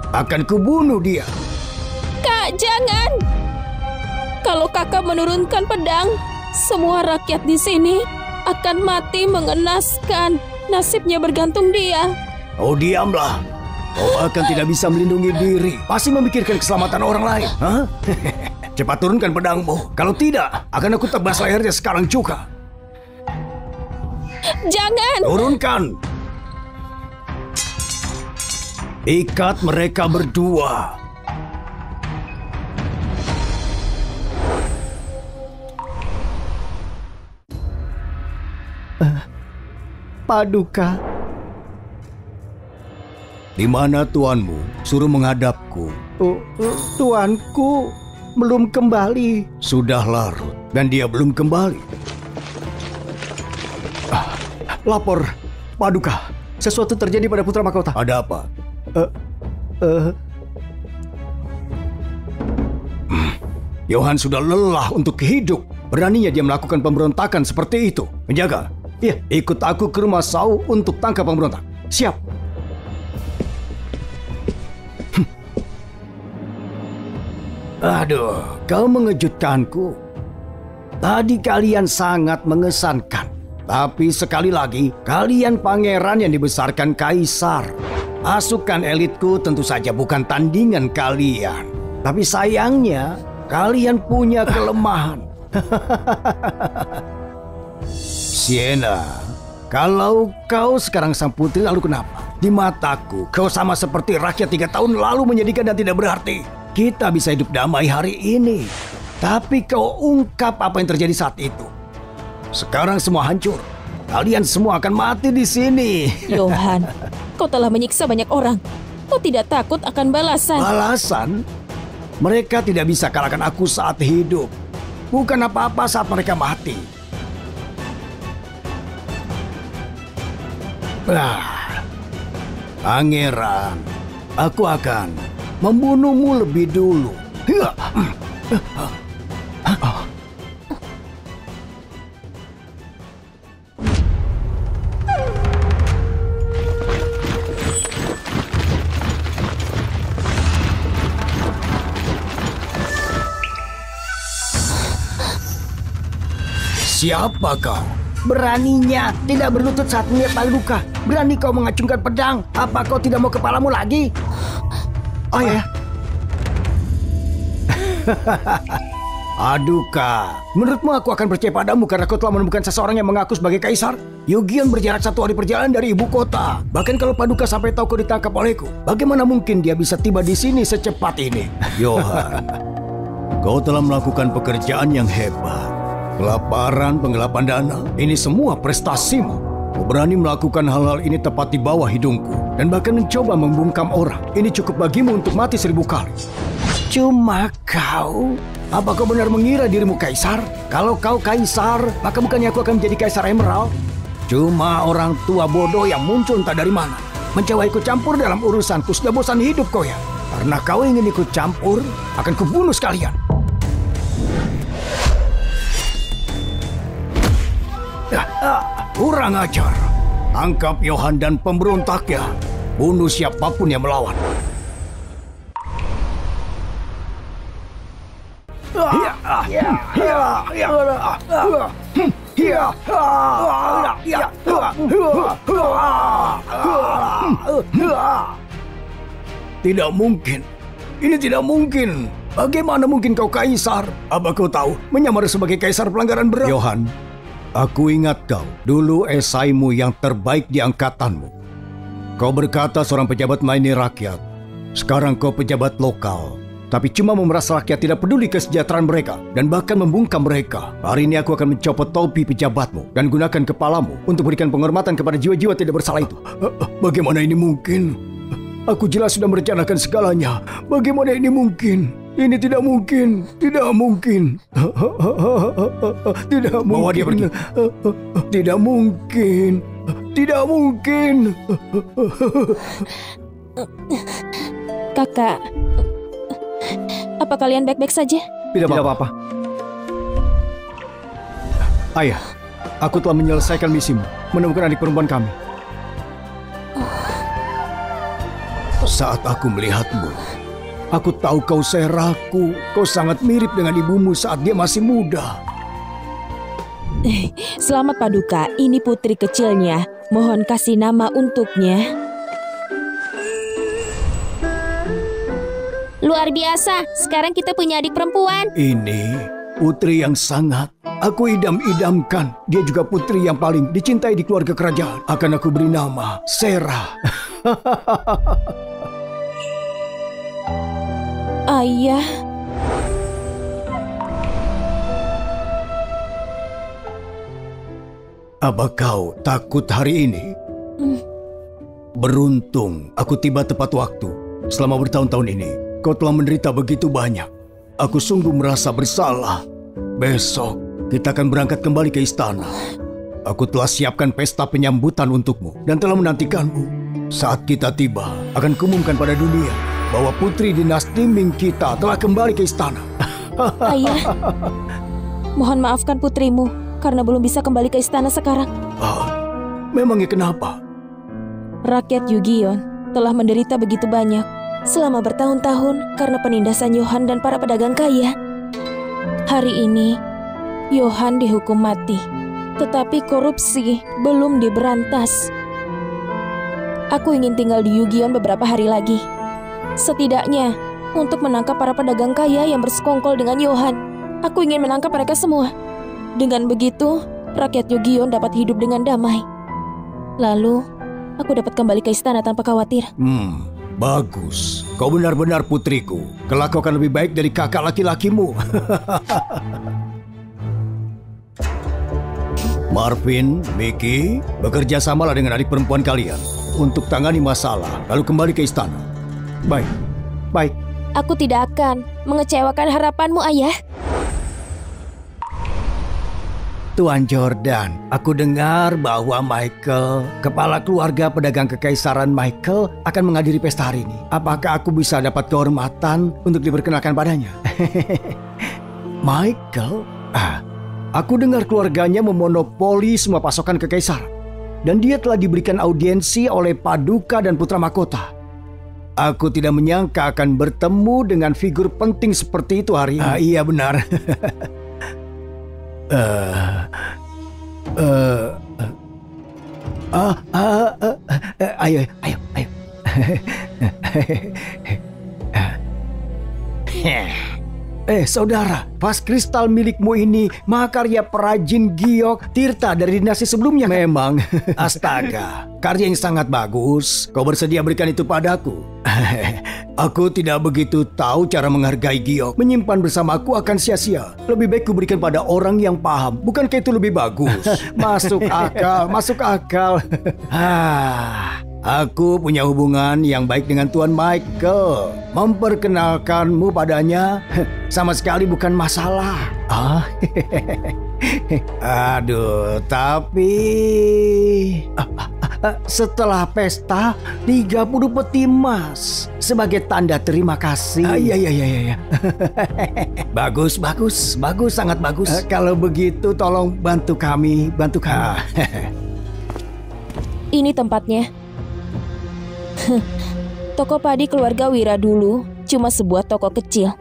akan kubunuh dia. Kak, jangan! Kalau kakak menurunkan pedang, semua rakyat di sini akan mati mengenaskan. Nasibnya bergantung dia. Oh, diamlah. Kau bahkan tidak bisa melindungi diri. Pasti memikirkan keselamatan orang lain. Hah? Cepat turunkan pedangmu. Kalau tidak, akan aku tebas lehernya sekarang juga. Jangan! Turunkan. Ikat mereka berdua. Paduka. Di mana tuanmu? Suruh menghadapku. Tuanku belum kembali. Sudah larut dan dia belum kembali. Lapor, Paduka. Sesuatu terjadi pada putra mahkota. Ada apa? Yohan sudah lelah untuk hidup. Beraninya dia melakukan pemberontakan seperti itu. Penjaga, Iya, ikut aku ke rumah Sao untuk tangkap pemberontak. siap. Aduh, kau mengejutkanku. Tadi kalian sangat mengesankan. Tapi sekali lagi, kalian pangeran yang dibesarkan kaisar. Pasukan elitku tentu saja bukan tandingan kalian. Tapi sayangnya, kalian punya kelemahan. Sienna, kalau kau sekarang sang putri lalu kenapa? Di mataku, kau sama seperti rakyat 3 tahun lalu menyedihkan dan tidak berarti. Kita bisa hidup damai hari ini. Tapi kau ungkap apa yang terjadi saat itu. Sekarang semua hancur. Kalian semua akan mati di sini. Yohan, kau telah menyiksa banyak orang. Kau tidak takut akan balasan? Balasan? Mereka tidak bisa kalahkan aku saat hidup. Bukan apa-apa saat mereka mati. Pangeran, Aku akan membunuhmu lebih dulu. Siapa kau? Beraninya tidak berlutut saat melihat Paduka. Berani kau mengacungkan pedang. Apa kau tidak mau kepalamu lagi? Ayah. Paduka, menurutmu aku akan percaya padamu karena kau telah menemukan seseorang yang mengaku sebagai kaisar? Yugion berjarak 1 hari perjalanan dari ibu kota. Bahkan kalau Paduka sampai tahu kau ditangkap olehku, bagaimana mungkin dia bisa tiba di sini secepat ini? Johan, kau telah melakukan pekerjaan yang hebat. Kelaparan, penggelapan dana, ini semua prestasimu. Kau berani melakukan hal-hal ini tepat di bawah hidungku dan bahkan mencoba membungkam orang. Ini cukup bagimu untuk mati 1000 kali. Cuma kau? Apa kau benar mengira dirimu kaisar? Kalau kau kaisar, maka bukannya aku akan menjadi kaisar Emerald? Cuma orang tua bodoh yang muncul entah dari mana. Mencoba ikut campur dalam urusanku. Sudah bosan hidup kau ya? Karena kau ingin ikut campur, akan kubunuh sekalian. Kurang ajar. Tangkap Johan dan pemberontaknya. Bunuh siapapun yang melawan. Tidak mungkin. Ini tidak mungkin. Bagaimana mungkin kau kaisar? Apa kau tahu menyamar sebagai kaisar pelanggaran berat? Johan, aku ingat kau, dulu esaimu yang terbaik di angkatanmu. Kau berkata seorang pejabat melayani rakyat. Sekarang kau pejabat lokal, tapi cuma memeras rakyat, tidak peduli kesejahteraan mereka, dan bahkan membungkam mereka. Hari ini aku akan mencopot topi pejabatmu dan gunakan kepalamu untuk berikan penghormatan kepada jiwa-jiwa tidak bersalah itu. Bagaimana ini mungkin? Aku jelas sudah merencanakan segalanya. Bagaimana ini mungkin? Ini tidak mungkin, tidak mungkin. Tidak mungkin. Bawa dia pergi. Tidak mungkin. Tidak mungkin. Kakak, apa kalian baik-baik saja? Tidak apa-apa. Ayah, aku telah menyelesaikan misimu, menemukan adik perempuan kami. Saat aku melihatmu, aku tahu kau Seraku. Kau sangat mirip dengan ibumu saat dia masih muda. Selamat Paduka, ini putri kecilnya. Mohon kasih nama untuknya. Luar biasa, sekarang kita punya adik perempuan. Ini putri yang sangat aku idam-idamkan. Dia juga putri yang paling dicintai di keluarga kerajaan. Akan aku beri nama Sera. Ayah. Apa kau takut hari ini? Beruntung aku tiba tepat waktu. Selama bertahun-tahun ini, kau telah menderita begitu banyak. Aku sungguh merasa bersalah. Besok kita akan berangkat kembali ke istana. Aku telah siapkan pesta penyambutan untukmu dan telah menantikanmu. Saat kita tiba, akan kuumumkan pada dunia bahwa putri dinasti Ming kita telah kembali ke istana. Ayah, mohon maafkan putrimu karena belum bisa kembali ke istana sekarang. Memangnya kenapa? Rakyat Yugion telah menderita begitu banyak selama bertahun-tahun karena penindasan Johan dan para pedagang kaya. Hari ini, Johan dihukum mati, tetapi korupsi belum diberantas. Aku ingin tinggal di Yugion beberapa hari lagi. Setidaknya, untuk menangkap para pedagang kaya yang bersekongkol dengan Johan. Aku ingin menangkap mereka semua. Dengan begitu, rakyat Yugion dapat hidup dengan damai. Lalu, aku dapat kembali ke istana tanpa khawatir. Bagus. Kau benar-benar putriku. Kelak kau akan lebih baik dari kakak laki-lakimu. Marvin, Mickey, bekerja samalah dengan adik perempuan kalian untuk tangani masalah, lalu kembali ke istana. Baik, baik. Aku tidak akan mengecewakan harapanmu, Ayah. Tuan Jordan, aku dengar bahwa Michael, kepala keluarga pedagang kekaisaran Michael, akan menghadiri pesta hari ini. Apakah aku bisa dapat kehormatan untuk diperkenalkan padanya? Michael? Aku dengar keluarganya memonopoli semua pasokan kekaisaran. Dan dia telah diberikan audiensi oleh Paduka dan Putra Mahkota. Aku tidak menyangka akan bertemu dengan figur penting seperti itu hari ini. Iya benar. Ayo. Saudara, vas kristal milikmu ini mahakarya perajin giok Tirta dari dinasti sebelumnya. Memang, astaga, karya yang sangat bagus. Kau bersedia berikan itu padaku? Aku tidak begitu tahu cara menghargai giok. Menyimpan bersamaku akan sia-sia. Lebih baik ku berikan pada orang yang paham. Bukankah itu lebih bagus? Masuk akal. Aku punya hubungan yang baik dengan Tuan Michael. Memperkenalkanmu padanya sama sekali bukan masalah. Aduh, tapi setelah pesta 30 peti emas sebagai tanda terima kasih. Iya. Bagus, sangat bagus. Kalau begitu tolong bantu kami. Ini tempatnya. Toko padi keluarga Wira dulu cuma sebuah toko kecil.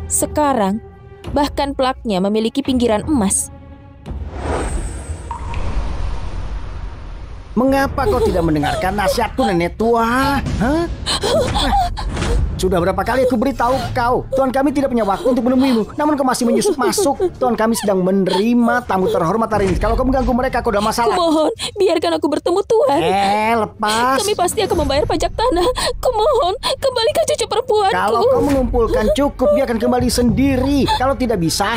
Sekarang, bahkan plaknya memiliki pinggiran emas. Mengapa kau tidak mendengarkan nasihatku, nenek tua? Sudah berapa kali aku beritahu kau, Tuan kami tidak punya waktu untuk menemuimu. Namun kau masih menyusup masuk. Tuan kami sedang menerima tamu terhormat hari ini. Kalau kau mengganggu mereka, kau udah masalah. Kumohon, biarkan aku bertemu Tuan. Lepas. Kami pasti akan membayar pajak tanah. Kumohon, kembalikan cucu perempuanku. Kalau kau mengumpulkan cukup, dia akan kembali sendiri. Kalau tidak bisa,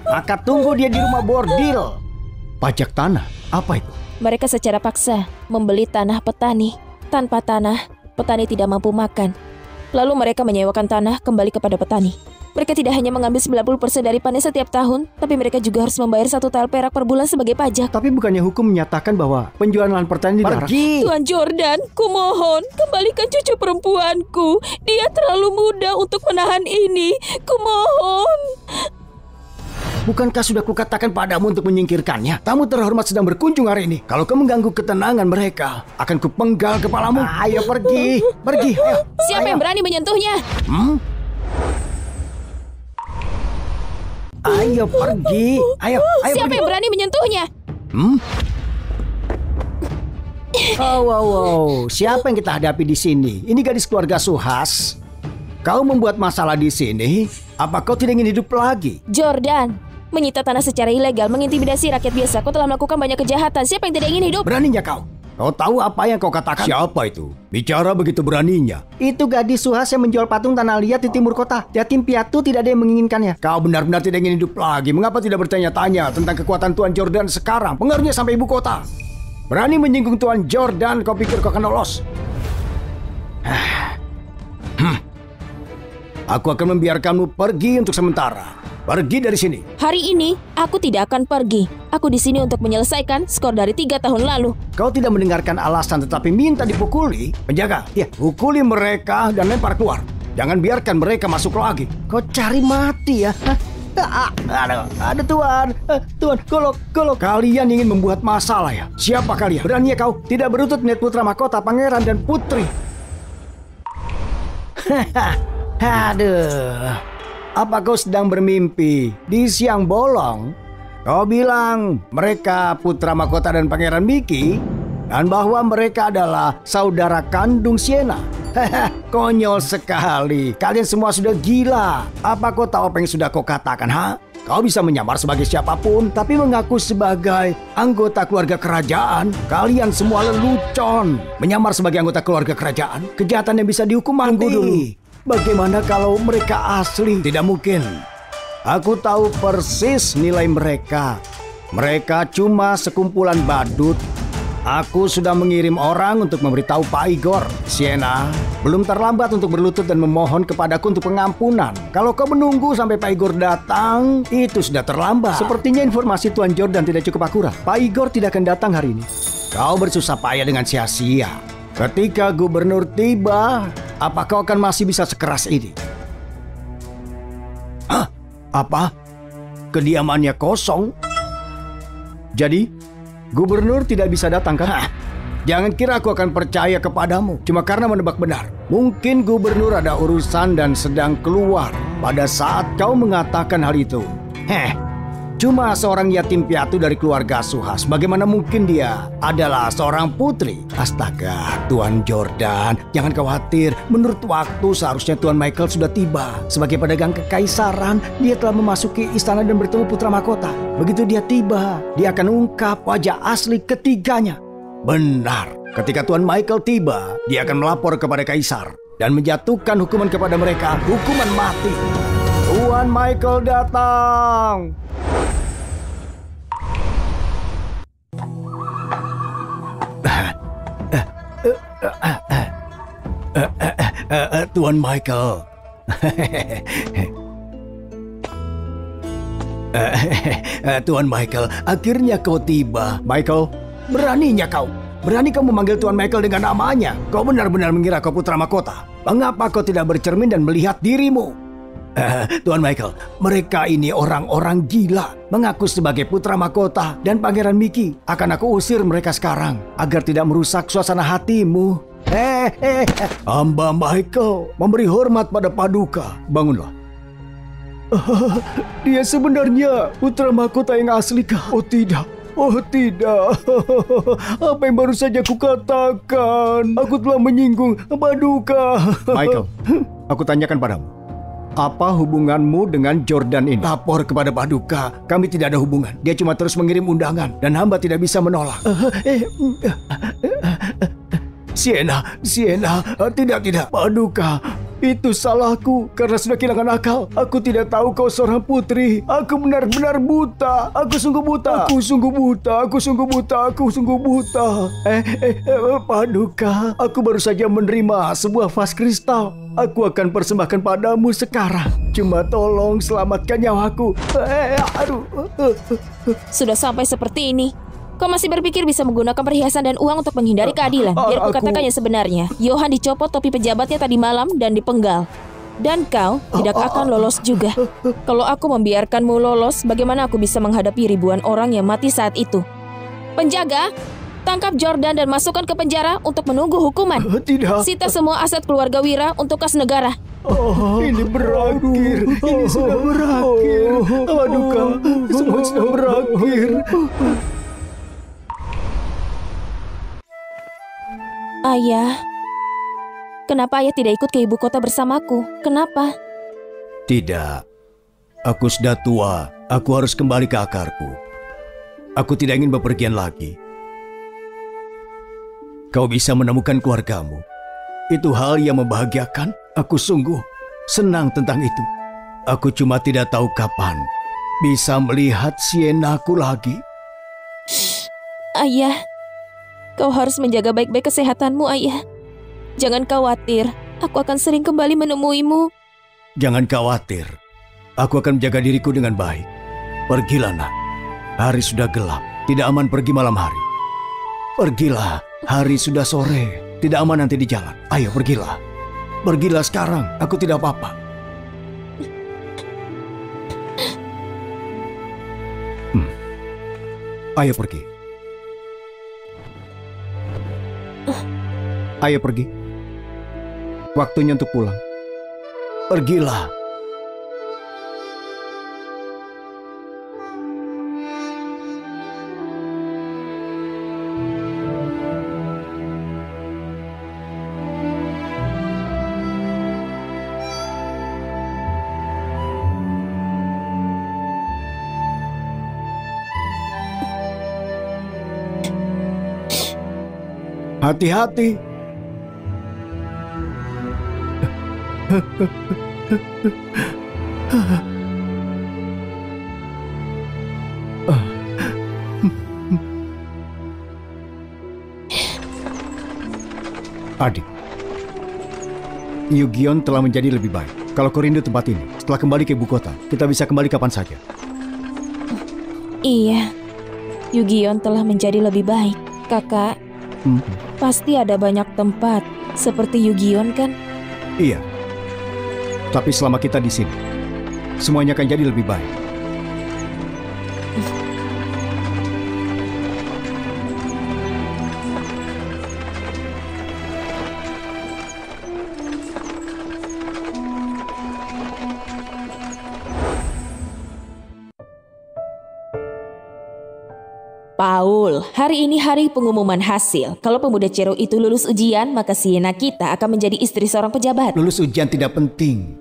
maka tunggu dia di rumah bordil. Pajak tanah? Apa itu? Mereka secara paksa membeli tanah petani. Tanpa tanah, petani tidak mampu makan. Lalu mereka menyewakan tanah kembali kepada petani. Mereka tidak hanya mengambil 90% dari panen setiap tahun, tapi mereka juga harus membayar 1 tael perak per bulan sebagai pajak. Tapi bukannya hukum menyatakan bahwa penjualan lahan pertanian dilarang? Pergi! Tuan Jordan, kumohon, kembalikan cucu perempuanku. Dia terlalu muda untuk menahan ini. Kumohon. Bukankah sudah kukatakan padamu untuk menyingkirkannya? Tamu terhormat sedang berkunjung hari ini. Kalau kau mengganggu ketenangan mereka, akan kupenggal kepalamu. Ayo pergi, ayo. Siapa yang berani menyentuhnya? Ayo pergi, ayo Siapa pergi. yang berani menyentuhnya? Wow. Siapa yang kita hadapi di sini? Ini gadis keluarga Suhas. Kau membuat masalah di sini. Apa kau tidak ingin hidup lagi? Jordan, menyita tanah secara ilegal, mengintimidasi rakyat biasa. Kau telah melakukan banyak kejahatan. Siapa yang tidak ingin hidup? Beraninya kau? Kau tahu apa yang kau katakan? Siapa itu? Bicara begitu beraninya. Itu gadis Suhas yang menjual patung tanah liat di timur kota. Yatim piatu tidak ada yang menginginkannya. Kau benar-benar tidak ingin hidup lagi. Mengapa tidak bertanya-tanya tentang kekuatan Tuan Jordan sekarang? Pengaruhnya sampai ibu kota. Berani menyinggung Tuan Jordan, kau pikir kau akan lolos? Aku akan membiarkanmu pergi untuk sementara. Pergi dari sini. Hari ini, aku tidak akan pergi. Aku di sini untuk menyelesaikan skor dari 3 tahun lalu. Kau tidak mendengarkan alasan tetapi minta dipukuli? Penjaga, pukuli mereka dan lempar keluar. Jangan biarkan mereka masuk lagi. Kau cari mati ya? Ada Tuan. Tuan, kalau kalian ingin membuat masalah ya? Siapa kalian? Beraninya kau tidak berlutut melihat putra mahkota, pangeran dan putri. Aduh. Apa kau sedang bermimpi di siang bolong? Kau bilang mereka putra mahkota dan pangeran Mickey dan bahwa mereka adalah saudara kandung Sienna. Konyol sekali. Kalian semua sudah gila. Apa kau tahu apa yang sudah kau katakan, ha? Kau bisa menyamar sebagai siapapun, tapi mengaku sebagai anggota keluarga kerajaan. Kalian semua lelucon. Menyamar sebagai anggota keluarga kerajaan, kejahatan yang bisa dihukum mati. Tunggu dulu. Bagaimana kalau mereka asli? Tidak mungkin. Aku tahu persis nilai mereka. Mereka cuma sekumpulan badut Aku sudah mengirim orang untuk memberitahu Pak Igor. Sienna, belum terlambat untuk berlutut dan memohon kepadaku untuk pengampunan. Kalau kau menunggu sampai Pak Igor datang, itu sudah terlambat. Sepertinya informasi Tuan Jordan tidak cukup akurat. Pak Igor tidak akan datang hari ini. Kau bersusah payah dengan sia-sia. Ketika gubernur tiba, apa kau akan masih bisa sekeras ini? Hah? Apa? Kediamannya kosong? Jadi, gubernur tidak bisa datang kan? Hah, jangan kira aku akan percaya kepadamu cuma karena menebak benar. Mungkin gubernur ada urusan dan sedang keluar pada saat kau mengatakan hal itu. Cuma seorang yatim piatu dari keluarga Suhas. Bagaimana mungkin dia adalah seorang putri? Astaga, Tuan Jordan, jangan khawatir. Menurut waktu seharusnya Tuan Michael sudah tiba. Sebagai pedagang kekaisaran, dia telah memasuki istana dan bertemu putra mahkota. Begitu dia tiba, dia akan ungkap wajah asli ketiganya. Benar, ketika Tuan Michael tiba, dia akan melapor kepada kaisar dan menjatuhkan hukuman kepada mereka, hukuman mati. Tuan Michael datang. Tuan Michael. Tuan Michael, akhirnya kau tiba. Michael, beraninya kau. Berani kau memanggil Tuan Michael dengan namanya. Kau benar-benar mengira kau putra mahkota. Mengapa kau tidak bercermin dan melihat dirimu? Tuan Michael, mereka ini orang-orang gila. Mengaku sebagai putra mahkota dan Pangeran Mickey. Akan aku usir mereka sekarang agar tidak merusak suasana hatimu. Hamba Michael memberi hormat pada Paduka. Bangunlah. Dia sebenarnya putra mahkota yang asli kah? Oh tidak. Oh tidak. Apa yang baru saja kukatakan? Aku telah menyinggung Paduka. Michael, aku tanyakan padamu. Apa hubunganmu dengan Jordan ini? Lapor kepada Paduka. Kami tidak ada hubungan. Dia cuma terus mengirim undangan dan hamba tidak bisa menolak. Sienna, tidak. Paduka, itu salahku karena sudah kehilangan akal. Aku tidak tahu kau seorang putri. Aku benar-benar buta. Aku sungguh buta. Paduka, aku baru saja menerima sebuah vas kristal. Aku akan persembahkan padamu sekarang. Cuma tolong selamatkan nyawaku. Sudah sampai seperti ini. Kau masih berpikir bisa menggunakan perhiasan dan uang untuk menghindari keadilan? Biar aku katakan yang sebenarnya. Johan dicopot topi pejabatnya tadi malam dan dipenggal. Dan kau tidak akan lolos juga. Kalau aku membiarkanmu lolos, bagaimana aku bisa menghadapi ribuan orang yang mati saat itu? Penjaga, tangkap Jordan dan masukkan ke penjara untuk menunggu hukuman. Tidak. Sita semua aset keluarga Wira untuk kas negara. Ini berakhir. Ini sudah berakhir. Paduka, semua sudah berakhir. Ayah, kenapa ayah tidak ikut ke ibu kota bersamaku? Kenapa? Tidak, aku sudah tua. Aku harus kembali ke akarku. Aku tidak ingin bepergian lagi. Kau bisa menemukan keluargamu. Itu hal yang membahagiakan. Aku sungguh senang tentang itu. Aku cuma tidak tahu kapan bisa melihat Sienna-ku lagi. Ayah, kau harus menjaga baik-baik kesehatanmu, ayah. Jangan khawatir, aku akan sering kembali menemuimu. Jangan khawatir, aku akan menjaga diriku dengan baik. Pergilah, nak. Hari sudah gelap, tidak aman pergi malam hari. Pergilah, hari sudah sore, tidak aman nanti di jalan. Ayo, pergilah. Pergilah sekarang, aku tidak apa-apa. Ayo pergi. Ayo pergi. Waktunya untuk pulang. Pergilah. Hati-hati. Adik, Yu-Gi-Oh telah menjadi lebih baik. Kalau kau rindu tempat ini, setelah kembali ke ibu kota, kita bisa kembali kapan saja. Iya, Yu-Gi-Oh telah menjadi lebih baik. Kakak, pasti ada banyak tempat seperti Yu-Gi-Oh kan? Iya. Tapi selama kita di sini, semuanya akan jadi lebih baik. Paul, hari ini hari pengumuman hasil. Kalau pemuda Cero itu lulus ujian, maka Sienna kita akan menjadi istri seorang pejabat. Lulus ujian tidak penting.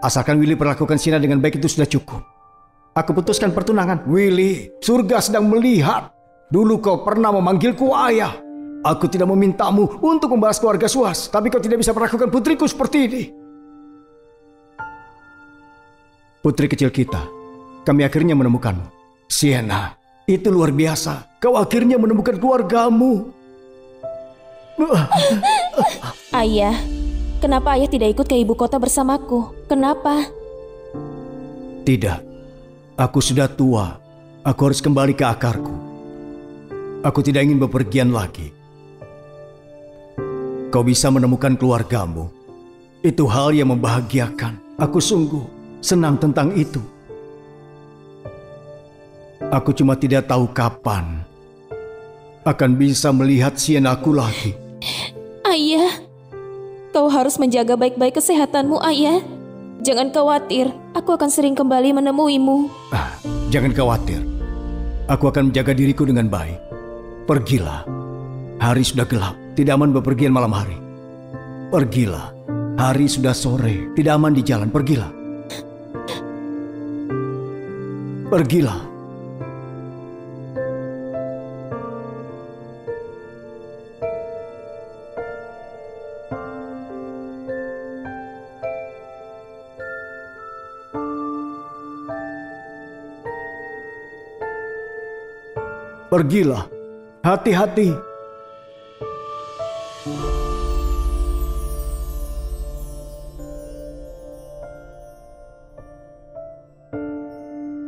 Asalkan Willy perlakukan Sienna dengan baik, itu sudah cukup. Aku putuskan pertunangan. Willy, surga sedang melihat. Dulu kau pernah memanggilku ayah. Aku tidak memintamu untuk membahas keluarga Suas, tapi kau tidak bisa perlakukan putriku seperti ini. Putri kecil kita, kami akhirnya menemukanmu. Sienna, itu luar biasa. Kau akhirnya menemukan keluargamu. Ayah, kenapa ayah tidak ikut ke ibu kota bersamaku? Kenapa? Tidak, aku sudah tua. Aku harus kembali ke akarku. Aku tidak ingin bepergian lagi. Kau bisa menemukan keluargamu. Itu hal yang membahagiakan. Aku sungguh senang tentang itu. Aku cuma tidak tahu kapan akan bisa melihat Sienna-ku lagi. Ayah, kau harus menjaga baik-baik kesehatanmu, ayah. Jangan khawatir, aku akan sering kembali menemuimu. Jangan khawatir, aku akan menjaga diriku dengan baik. Pergilah, hari sudah gelap, tidak aman bepergian malam hari. Pergilah, hari sudah sore, tidak aman di jalan, pergilah. Pergilah. Pergilah, hati-hati.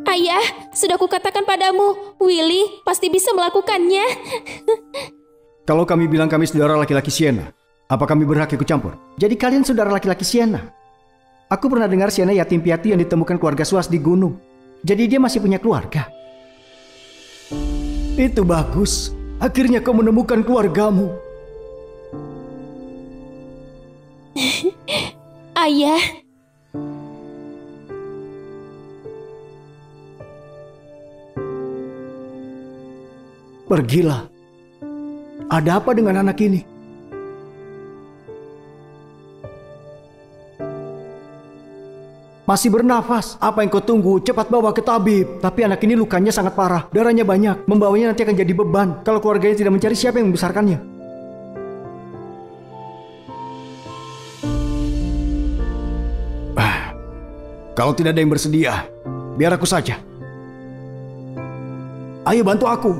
Ayah, sudah kukatakan padamu, Willy pasti bisa melakukannya. Kalau kami bilang kami saudara laki-laki Sienna, apa kami berhak ikut campur? Jadi kalian saudara laki-laki Sienna. Aku pernah dengar Sienna yatim piatu yang ditemukan keluarga Suas di gunung. Jadi dia masih punya keluarga. Itu bagus. Akhirnya kau menemukan keluargamu. Ayah, pergilah. Ada apa dengan anak ini? Masih bernafas. Apa yang kau tunggu? Cepat bawa ke tabib. Tapi anak ini lukanya sangat parah. Darahnya banyak. Membawanya nanti akan jadi beban. Kalau keluarganya tidak mencari, siapa yang membesarkannya? Kalau tidak ada yang bersedia, biar aku saja. Ayo bantu aku.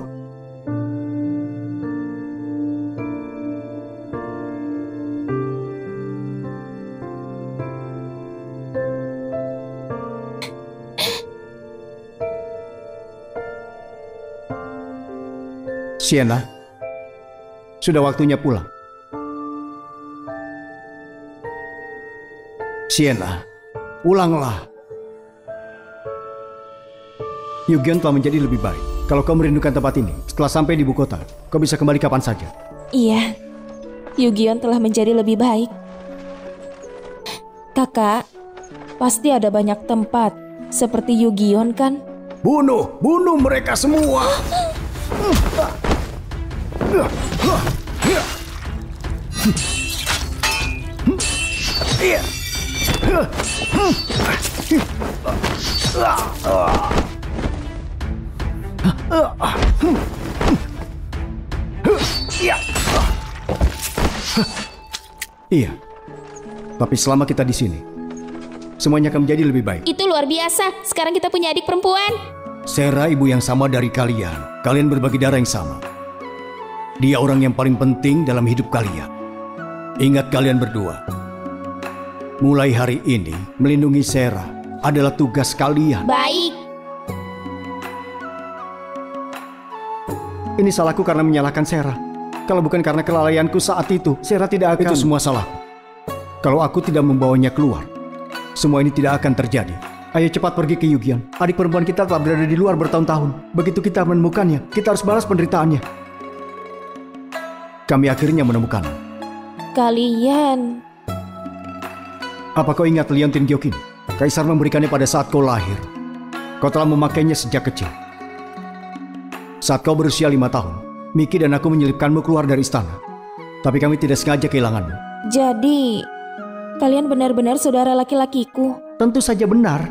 Sienna, sudah waktunya pulang. Sienna, pulanglah. Yu-Gi-Oh telah menjadi lebih baik. Kalau kau merindukan tempat ini, setelah sampai di ibu kota, kau bisa kembali kapan saja. Iya, Yu-Gi-Oh telah menjadi lebih baik. Kakak, pasti ada banyak tempat seperti Yu-Gi-Oh kan? Bunuh mereka semua. Iya, tapi selama kita di sini, semuanya akan menjadi lebih baik. itu luar biasa. Sekarang kita punya adik perempuan. Sera ibu yang sama dari kalian. Kalian berbagi darah yang sama. Dia orang yang paling penting dalam hidup kalian. Ingat kalian berdua. Mulai hari ini, melindungi Sera adalah tugas kalian. Baik. Ini salahku karena menyalahkan Sera. Kalau bukan karena kelalaianku saat itu, Sera tidak akan... Itu semua salah. Kalau aku tidak membawanya keluar, semua ini tidak akan terjadi. Ayo cepat pergi ke Yugion. Adik perempuan kita telah berada di luar bertahun-tahun. Begitu kita menemukannya, kita harus balas penderitaannya. Kami akhirnya menemukannya. Kalian... Apa kau ingat Leontin Gyokin? Kaisar memberikannya pada saat kau lahir. Kau telah memakainya sejak kecil. Saat kau berusia 5 tahun, Miki dan aku menyelipkanmu keluar dari istana. Tapi kami tidak sengaja kehilanganmu. Jadi, kalian benar-benar saudara laki-lakiku? Tentu saja benar.